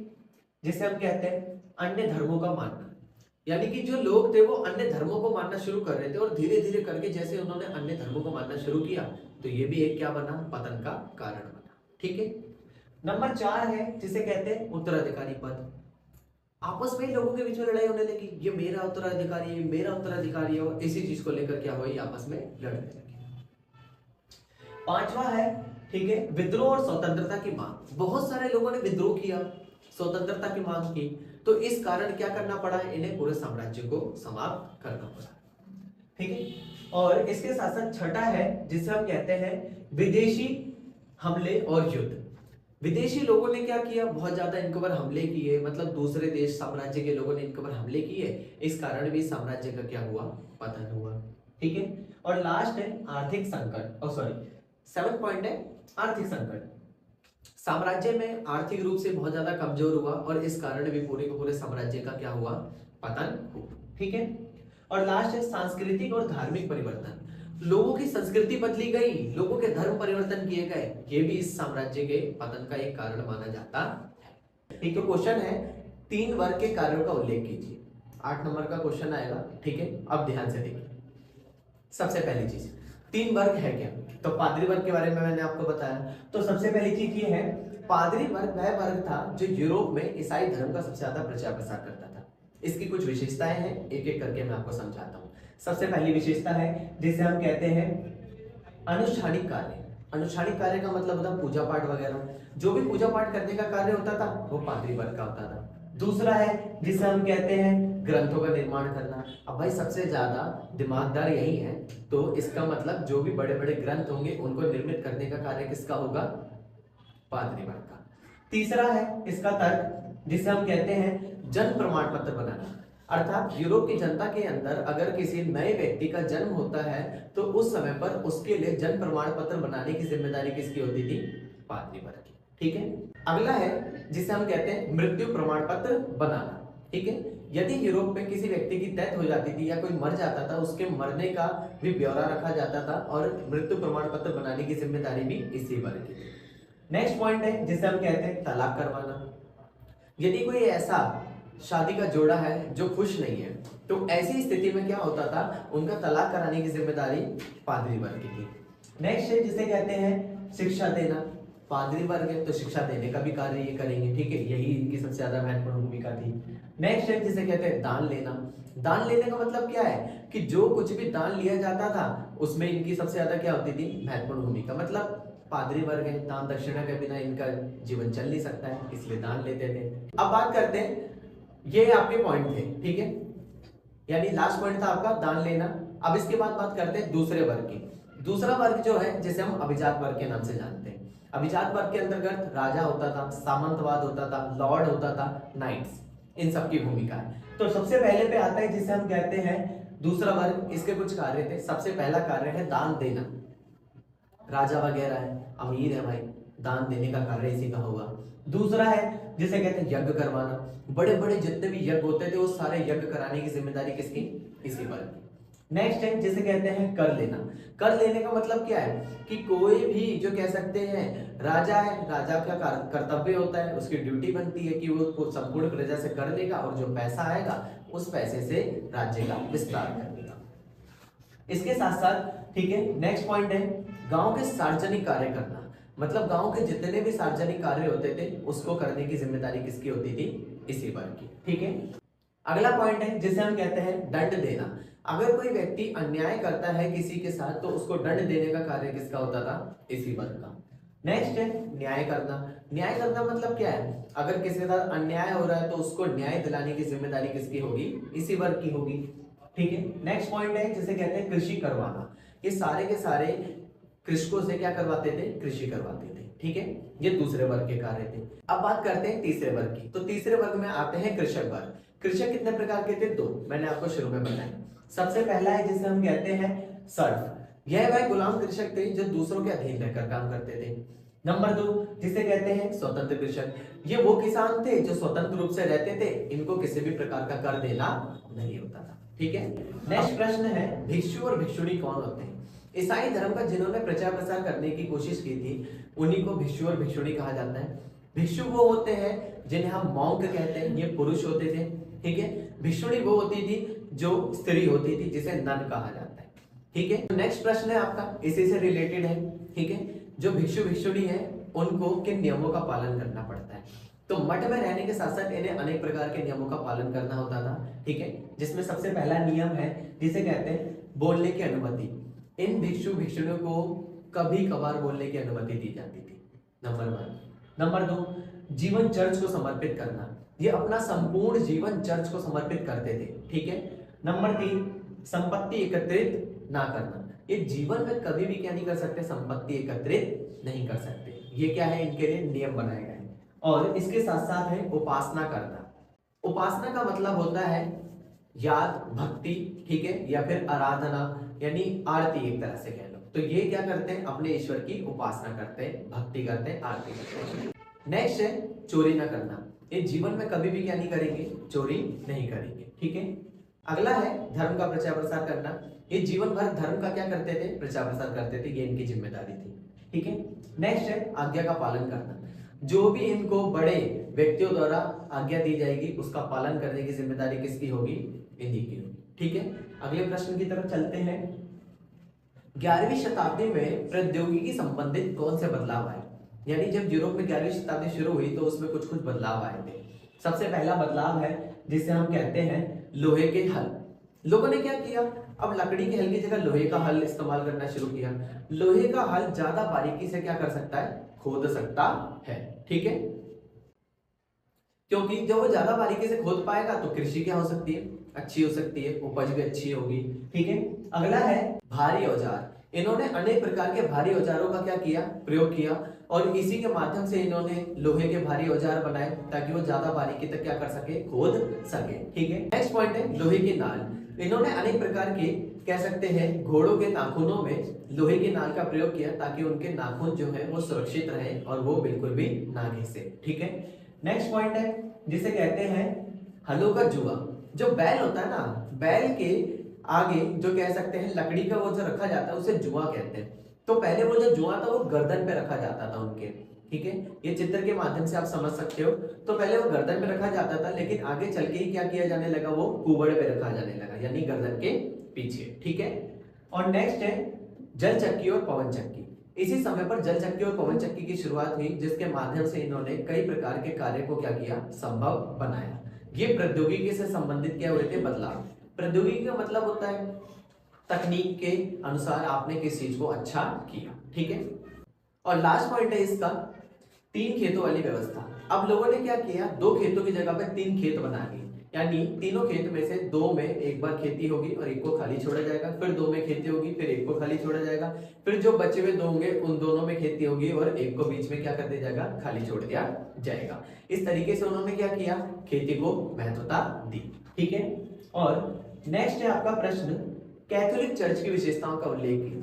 जिसे हम कहते हैं अन्य धर्मों का मानना। यानी कि जो लोग थे वो अन्य धर्मों को मानना शुरू कर रहे थे और धीरे धीरे करके जैसे उन्होंने अन्य धर्मों को मानना शुरू किया तो ये भी एक क्या बना, पतन का कारण बना, ठीक है। नंबर 4 है जिसे कहते हैं उत्तराधिकारी पद। आपस में ही लोगों के बीच में लड़ाई होने लगी, ये मेरा उत्तराधिकारी है, मेरा उत्तराधिकारी है, और इसी चीज को लेकर क्या हुआ, आपस में लड़ने लगे। 5वां है, ठीक है, विद्रोह और स्वतंत्रता की मांग। बहुत सारे लोगों ने विद्रोह किया, स्वतंत्रता की मांग की, तो इस कारण क्या करना पड़ा, इन्हें पूरे साम्राज्य को समाप्त करना पड़ा। ठीक है। और इसके साथ साथ छठा है जिसे हम कहते हैं विदेशी हमले और युद्ध। विदेशी लोगों ने क्या किया, बहुत ज्यादा इनके ऊपर हमले किए, मतलब दूसरे देश साम्राज्य के लोगों ने इनके ऊपर हमले किए, इस कारण भी साम्राज्य का क्या हुआ, पतन हुआ। ठीक है। और लास्ट है आर्थिक संकट, सेवन पॉइंट है आर्थिक संकट। साम्राज्य में आर्थिक रूप से बहुत ज्यादा कमजोर हुआ और इस कारण भी पूरे के पूरे साम्राज्य का क्या हुआ, पतन हुआ। ठीक है। और लास्ट है सांस्कृतिक और धार्मिक परिवर्तन। लोगों की संस्कृति बदली गई, लोगों के धर्म परिवर्तन किए गए, ये भी इस साम्राज्य के पतन का एक कारण माना जाता है। ठीक है। क्वेश्चन है 3 वर्ग के कार्यों का उल्लेख कीजिए। 8 नंबर का क्वेश्चन आएगा। ठीक है। अब ध्यान से देखिए, सबसे पहली चीज 3 वर्ग है क्या, तो पादरी वर्ग के बारे में मैंने आपको बताया। तो सबसे पहली चीज ये है, पादरी वर्ग वह वर्ग था जो यूरोप में ईसाई धर्म का सबसे ज्यादा प्रचार प्रसार करता था। इसकी कुछ विशेषताएं हैं, एक एक करके मैं आपको समझाता हूँ। सबसे पहली विशेषता है जिसे हम कहते हैं अनुष्ठानिक कार्य। अनुष्ठानिक कार्य का मतलब होता है पूजा पाठ वगैरह, जो भी पूजा पाठ करने का कार्य होता था वो पादरी वर्ग का होता था। दूसरा है जिसे हम कहते हैं ग्रंथों का निर्माण करना। अब भाई सबसे ज्यादा दिमागदार यही है, तो इसका मतलब जो भी बड़े बड़े ग्रंथ होंगे उनको निर्मित करने का कार्य किसका होगा, पादरी वर्ग का। तीसरा है इसका तर्क जिसे हम कहते हैं जन्म प्रमाण पत्र बनाना। अर्थात यूरोप की जनता के अंदर अगर किसी नए व्यक्ति का जन्म होता है तो उस समय पर उसके लिए जन्म प्रमाण पत्र बनाने की जिम्मेदारी किसकी होती थी, पादरी वर्ग की। ठीक है। अगला है जिसे हम कहते हैं मृत्यु प्रमाण पत्र बनाना। ठीक है। यदि यूरोप में किसी व्यक्ति की डेथ हो जाती थी या कोई मर जाता था, उसके मरने का भी ब्यौरा रखा जाता था और मृत्यु प्रमाण पत्र बनाने की जिम्मेदारी भी इसी वर्ग की थी। नेक्स्ट पॉइंट है जिसे हम कहते हैं तलाक करवाना। यदि कोई ऐसा शादी का जोड़ा है जो खुश नहीं है, तो ऐसी स्थिति में क्या होता था, उनका तलाक कराने की जिम्मेदारी पादरी वर्ग की थी। नेक्स्ट है जिसे कहते हैं शिक्षा देना। पादरी वर्ग है तो शिक्षा देने का भी कार्य ये करेंगे। ठीक है। यही इनकी सबसे ज्यादा महत्वपूर्ण भूमिका थी। नेक्स्ट है जिसे कहते हैं दान लेना। दान लेने का मतलब क्या है कि जो कुछ भी दान लिया जाता था उसमें इनकी सबसे ज्यादा क्या होती थी, महत्वपूर्ण भूमिका। मतलब पादरी वर्ग है, दान दक्षिणा के बिना इनका जीवन चल नहीं सकता है, इसलिए दान लेते थे। अब बात करते हैं, ये आपके पॉइंट थे। ठीक है। यानी लास्ट पॉइंट था आपका दान लेना। अब इसके बाद बात करते हैं दूसरे वर्ग की। दूसरा वर्ग जो है जिसे हम अभिजात वर्ग के नाम से जानते हैं। अभिजात वर्ग के अंतर्गत राजा होता था, सामंतवाद होता था, लॉर्ड होता था, नाइट्स, इन सब की भूमिका है। तो सबसे पहले पे आता है जिसे हम कहते हैं दूसरा वर्ग। इसके कुछ कार्य थे। सबसे पहला कार्य है दान देना। राजा वगैरह है, अमीर है भाई, दान देने का कार्य इसी का होगा। दूसरा है जिसे कहते हैं यज्ञ करवाना। बड़े बड़े जितने भी यज्ञ होते थे वो सारे यज्ञ कराने की जिम्मेदारी किसकी, इसी वर्ग की। नेक्स्ट है जिसे कहते हैं कर लेना। कर लेने का मतलब क्या है कि कोई भी जो कह सकते हैं राजा है, राजा का कर्तव्य होता है, उसकी ड्यूटी बनती है कि वो संपूर्ण प्रजा से कर लेगा और जो पैसा आएगा उस पैसे से राज्य का विस्तार कर देगा। इसके साथ साथ ठीक है, नेक्स्ट पॉइंट है गांव के सार्वजनिक कार्य करना। मतलब गांव के जितने भी सार्वजनिक कार्य होते थे उसको करने की जिम्मेदारी किसकी होती थी, इसी वर्ग की। ठीक है। अगला पॉइंट है जिसे हम कहते हैं दंड देना। अगर कोई व्यक्ति अन्याय करता है किसी के साथ तो उसको दंड देने का कार्य किसका होता था, इसी वर्ग का। नेक्स्ट है न्याय करना। न्याय करना मतलब क्या है, अगर किसी के साथ अन्याय हो रहा है तो उसको न्याय दिलाने की जिम्मेदारी किसकी होगी, इसी वर्ग की होगी। ठीक है। नेक्स्ट पॉइंट है जिसे कहते हैं कृषि करवाना। ये सारे के सारे कृषकों से क्या करवाते थे, कृषि करवाते थे। ठीक है। ये दूसरे वर्ग के कार्य थे। अब बात करते हैं तीसरे वर्ग की। तो तीसरे वर्ग में आते हैं कृषक वर्ग। कृषक कितने प्रकार के थे, 2 मैंने आपको शुरू में बताया। सबसे पहला है जिसे हम कहते हैं सर्फ। यह वह गुलाम कृषक थे जो दूसरों के अधीन रहकर काम करते थे। नंबर 2 जिसे कहते हैं स्वतंत्र कृषक। ये वो किसान थे जो स्वतंत्र रूप से रहते थे, इनको किसी भी प्रकार का कर देना नहीं होता था। ठीक है। नेक्स्ट प्रश्न है भिक्षु और भिक्षुणी कौन होते हैं। ईसाई धर्म का जिन्होंने प्रचार प्रसार करने की कोशिश की थी उन्हीं को भिक्षु और भिक्षुणी कहा जाता है। भिक्षु वो होते हैं जिन्हें हम मॉन्क कहते हैं, ये पुरुष होते थे। ठीक है। भिक्षुणी वो होती थी जो स्त्री होती थी, जिसे नन कहा जाता है। ठीक है। नेक्स्ट प्रश्न है आपका इसी से रिलेटेड है। ठीक है। जो भिक्षु भिक्षुणी है उनको किन नियमों का पालन करना पड़ता है, तो मठ में रहने के साथ साथ इन्हें अनेक प्रकार के नियमों का पालन करना होता था। ठीक है। जिसमें सबसे पहला नियम है जिसे कहते हैं बोलने की अनुमति। इन भिक्षु भिक्षुणियों को कभी कभार बोलने की अनुमति दी जाती थी, नंबर 1। नंबर 2 जीवन चर्च को समर्पित करना, ये अपना संपूर्ण जीवन चर्च को समर्पित करते थे। ठीक है। नंबर 3, संपत्ति एकत्रित ना करना, ये जीवन में कभी भी क्या नहीं कर सकते, संपत्ति एकत्रित नहीं कर सकते। ये क्या है, इनके लिए नियम बनाए गए हैं। और इसके साथ साथ है उपासना करना। उपासना का मतलब होता है याद, भक्ति, ठीक है, या फिर आराधना, यानी आरती एक तरह से कह लो। तो ये क्या करते हैं, अपने ईश्वर की उपासना करते हैं, भक्ति करते हैं, आरती करते हैं। नेक्स्ट है चोरी ना करना, ये जीवन में कभी भी क्या नहीं करेंगे, चोरी नहीं करेंगे। ठीक है। अगला है धर्म का प्रचार प्रसार करना, ये जीवन भर धर्म का क्या करते थे, प्रचार प्रसार करते थे, ये इनकी जिम्मेदारी थी। ठीक है। नेक्स्ट है आज्ञा का पालन करना, जो भी इनको बड़े व्यक्तियों द्वारा आज्ञा दी जाएगी उसका पालन करने की जिम्मेदारी किसकी होगी, इन्हीं की होगी। ठीक है। अगले प्रश्न की तरफ चलते हैं। 11वीं शताब्दी में प्रौद्योगिकी संबंधित कौन से बदलाव आए, यानी जब यूरोप में 11वीं शताब्दी शुरू हुई तो उसमें कुछ कुछ बदलाव आए थे। सबसे पहला बदलाव है जिसे हम कहते हैं लोहे के हल। लोगों ने क्या किया, अब लकड़ी के हल की जगह लोहे का हल इस्तेमाल करना शुरू किया। लोहे का हल ज्यादा बारीकी से क्या कर सकता है, खोद सकता है। ठीक है। क्योंकि जब वो ज्यादा बारीकी से खोद पाएगा तो कृषि क्या हो सकती है, अच्छी हो सकती है, उपज भी अच्छी होगी। ठीक है। अगला है भारी औजार, इन्होंने अनेक प्रकार के भारी औजारों का क्या किया, प्रयोग किया, और इसी के माध्यम से इन्होंने लोहे के भारी औजार बनाए ताकि वो ज्यादा बारीकी तक क्या कर सके, खोद सके। ठीक है। नेक्स्ट पॉइंट है लोहे की नाल, इन्होंने अनेक प्रकार के कह सकते हैं घोड़ों के नाखूनों में लोहे की नाल का प्रयोग किया ताकि उनके नाखून जो है वो सुरक्षित रहे और वो बिल्कुल भी ना घिसे। ठीक है। नेक्स्ट पॉइंट है जिसे कहते हैं हलों का जुआ। जो बैल होता है ना, बैल के आगे जो कह सकते हैं लकड़ी का वो जो रखा जाता है उसे जुआ कहते हैं। तो पहले वो जो जुआ था वो गर्दन पे रखा जाता था उनके। ठीक है। ये चित्र के माध्यम से आप समझ सकते हो। तो पहले वो गर्दन पे रखा जाता था, लेकिन आगे चल के ही क्या किया जाने लगा, वो कुबड़ पे रखा जाने लगा, यानी गर्दन के पीछे। ठीक है। और नेक्स्ट है जल चक्की और पवन चक्की। इसी समय पर जल चक्की और पवन चक्की की शुरुआत हुई, जिसके माध्यम से इन्होंने कई प्रकार के कार्य को क्या किया, संभव बनाया। ये प्रौद्योगिकी से संबंधित क्या हुए थे, बदलाव। प्रौद्योगिकी का मतलब होता है तकनीक के अनुसार आपने किस चीज को अच्छा किया। ठीक है। और लास्ट पॉइंट है इसका 3 खेतों वाली व्यवस्था। अब लोगों ने क्या किया, 2 खेतों की जगह पर 3 खेत बना दिए, यानी तीनों खेत में से 2 में एक बार खेती होगी और एक को खाली छोड़ा जाएगा, फिर 2 में खेती होगी, फिर एक को खाली छोड़ा जाएगा, फिर जो बचे हुए 2 होंगे उन दोनों में खेती होगी और एक को बीच में क्या कर दिया जाएगा, खाली छोड़ दिया जाएगा। इस तरीके से उन्होंने क्या किया, खेती को महत्वता दी। ठीक है। और नेक्स्ट है आपका प्रश्न, कैथोलिक चर्च की विशेषताओं का उल्लेख कीजिए।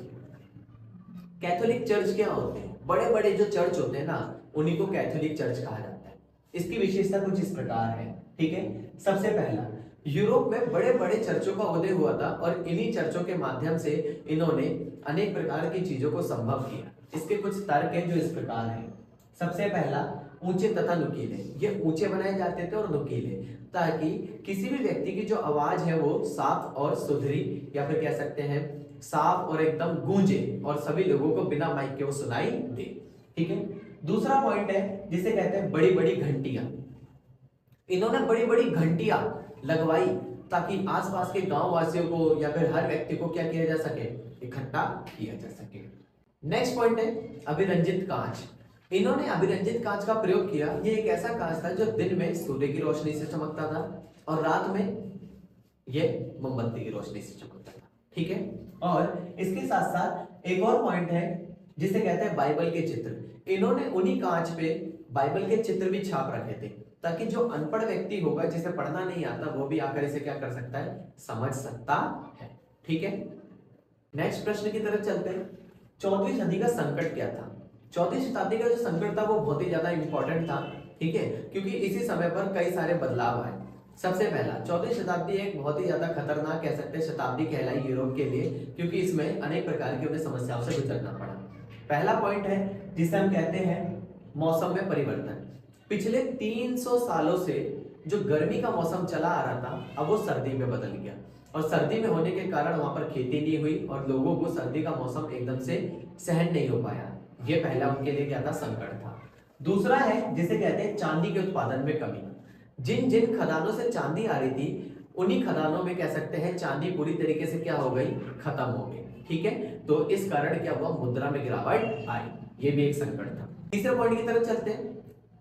कैथोलिक चर्च क्या होते हैं, बड़े बड़े जो चर्च होते हैं ना उन्हीं को कैथोलिक चर्च कहा जाता है। इसकी विशेषता कुछ इस प्रकार है। ठीक है। सबसे पहला, यूरोप में बड़े बड़े चर्चों का उदय हुआ था और इन्हीं चर्चों के माध्यम से इन्होंने अनेक प्रकार की चीजों को संभव किया। इसके कुछ तर्क हैं जो इस प्रकार हैं। सबसे पहला, ऊंचे तथा नुकीले। ये ऊंचे बनाए जाते थे और नुकीले, ताकि किसी भी व्यक्ति की जो आवाज है वो साफ और सुधरी, या फिर कह सकते हैं साफ और एकदम गूंजे और सभी लोगों को बिना माइक के वो सुनाई दे। ठीक है। दूसरा पॉइंट है जिसे कहते हैं बड़ी बड़ी घंटियां। इन्होंने बड़ी बड़ी घंटियां लगवाई ताकि आसपास के गांव वासियों को या फिर हर व्यक्ति को क्या किया जा सके, इकट्ठा किया जा सके। नेक्स्ट पॉइंट है अभिरंजित कांच। इन्होंने अभिरंजित कांच का प्रयोग किया। ये एक ऐसा कांच था जो दिन में सूर्य की रोशनी से चमकता था और रात में ये मोमबत्ती की रोशनी से चमकता था। ठीक है। और इसके साथ साथ एक और पॉइंट है जिसे कहते हैं बाइबल के चित्र। इन्होंने उन्हीं कांच पे बाइबल के चित्र भी छाप रखे थे ताकि जो अनपढ़ व्यक्ति होगा, जिसे पढ़ना नहीं आता, वो भी आकर इसे क्या कर सकता है, समझ सकता है। ठीक है। नेक्स्ट प्रश्न की तरफ चलते हैं। 14वीं सदी का संकट क्या था। 14वीं शताब्दी का जो संकट था वो बहुत ही ज्यादा इंपॉर्टेंट था। ठीक है। क्योंकि इसी समय पर कई सारे बदलाव आए। सबसे पहला, 14वीं शताब्दी एक बहुत ही ज्यादा खतरनाक कह सकते हैं शताब्दी कहलाई यूरोप के लिए, क्योंकि इसमें अनेक प्रकार की उन्हें समस्याओं से गुजरना पड़ा। पहला पॉइंट है जिसे हम कहते हैं मौसम में परिवर्तन। पिछले 300 सालों से जो गर्मी का मौसम चला आ रहा था, अब वो सर्दी में बदल गया, और सर्दी में होने के कारण वहां पर खेती नहीं हुई और लोगों को सर्दी का मौसम एकदम से सहन नहीं हो पाया। ये पहला उनके लिए क्या था, संकट था। दूसरा है जिसे कहते हैं चांदी के उत्पादन में कमी। जिन जिन खदानों से चांदी आ रही थी, उन्हीं खदानों में कह सकते हैं चांदी पूरी तरीके से क्या हो गई, खत्म हो गई। ठीक है। तो इस कारण क्या हुआ, मुद्रा में गिरावट आई। ये भी एक संकट था। तीसरे पॉइंट की तरफ चलते हैं।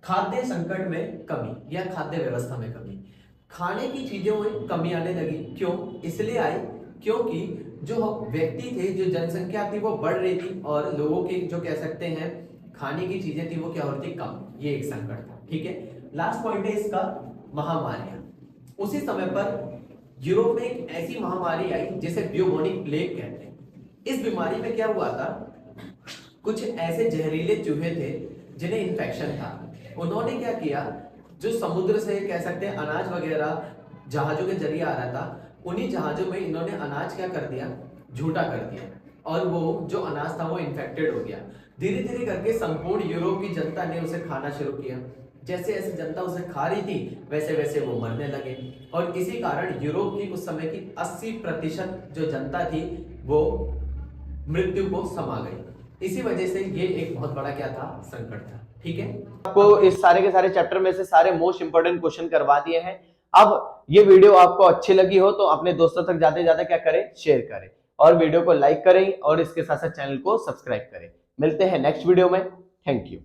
खाद्य संकट में कमी या खाद्य व्यवस्था में कमी। खाने की चीजों में कमी आने लगी। क्यों? इसलिए आई क्योंकि जो व्यक्ति थे, जो जनसंख्या थी वो बढ़ रही थी और लोगों के जो कह सकते हैं खाने की चीजें थी वो क्या हो रही थी? कम। ये एक संकट था। ठीक है। लास्ट पॉइंट है इसका महामारियां। उसी समय पर यूरोप में एक ऐसी महामारी आई जिसे ब्यूबोनिक प्लेग कहते हैं। इस बीमारी में क्या हुआ था? कुछ ऐसे जहरीले चूहे थे जिन्हें इन्फेक्शन था। उन्होंने क्या किया, जो समुद्र से कह सकते हैं अनाज वगैरह जहाजों के जरिए आ रहा था, उन्हीं जहाजों में इन्होंने अनाज क्या कर दिया? झूठा कर दिया और वो जो अनाज था वो इन्फेक्टेड हो गया। धीरे धीरे करके संपूर्ण यूरोप की जनता ने उसे खाना शुरू किया। जैसे जैसे जनता उसे खा रही थी वैसे वैसे वो मरने लगे और इसी कारण यूरोप की उस समय की 80% जो जनता थी वो मृत्यु को समा गई। इसी वजह से ये एक बहुत बड़ा क्या था? संकट था। ठीक है। आपको इस सारे के सारे चैप्टर में से सारे मोस्ट इंपोर्टेंट क्वेश्चन करवा दिए हैं। अब ये वीडियो आपको अच्छी लगी हो तो अपने दोस्तों तक ज्यादा से ज्यादा क्या करें? शेयर करें और वीडियो को लाइक करें और इसके साथ साथ चैनल को सब्सक्राइब करें। मिलते हैं नेक्स्ट वीडियो में। Thank you.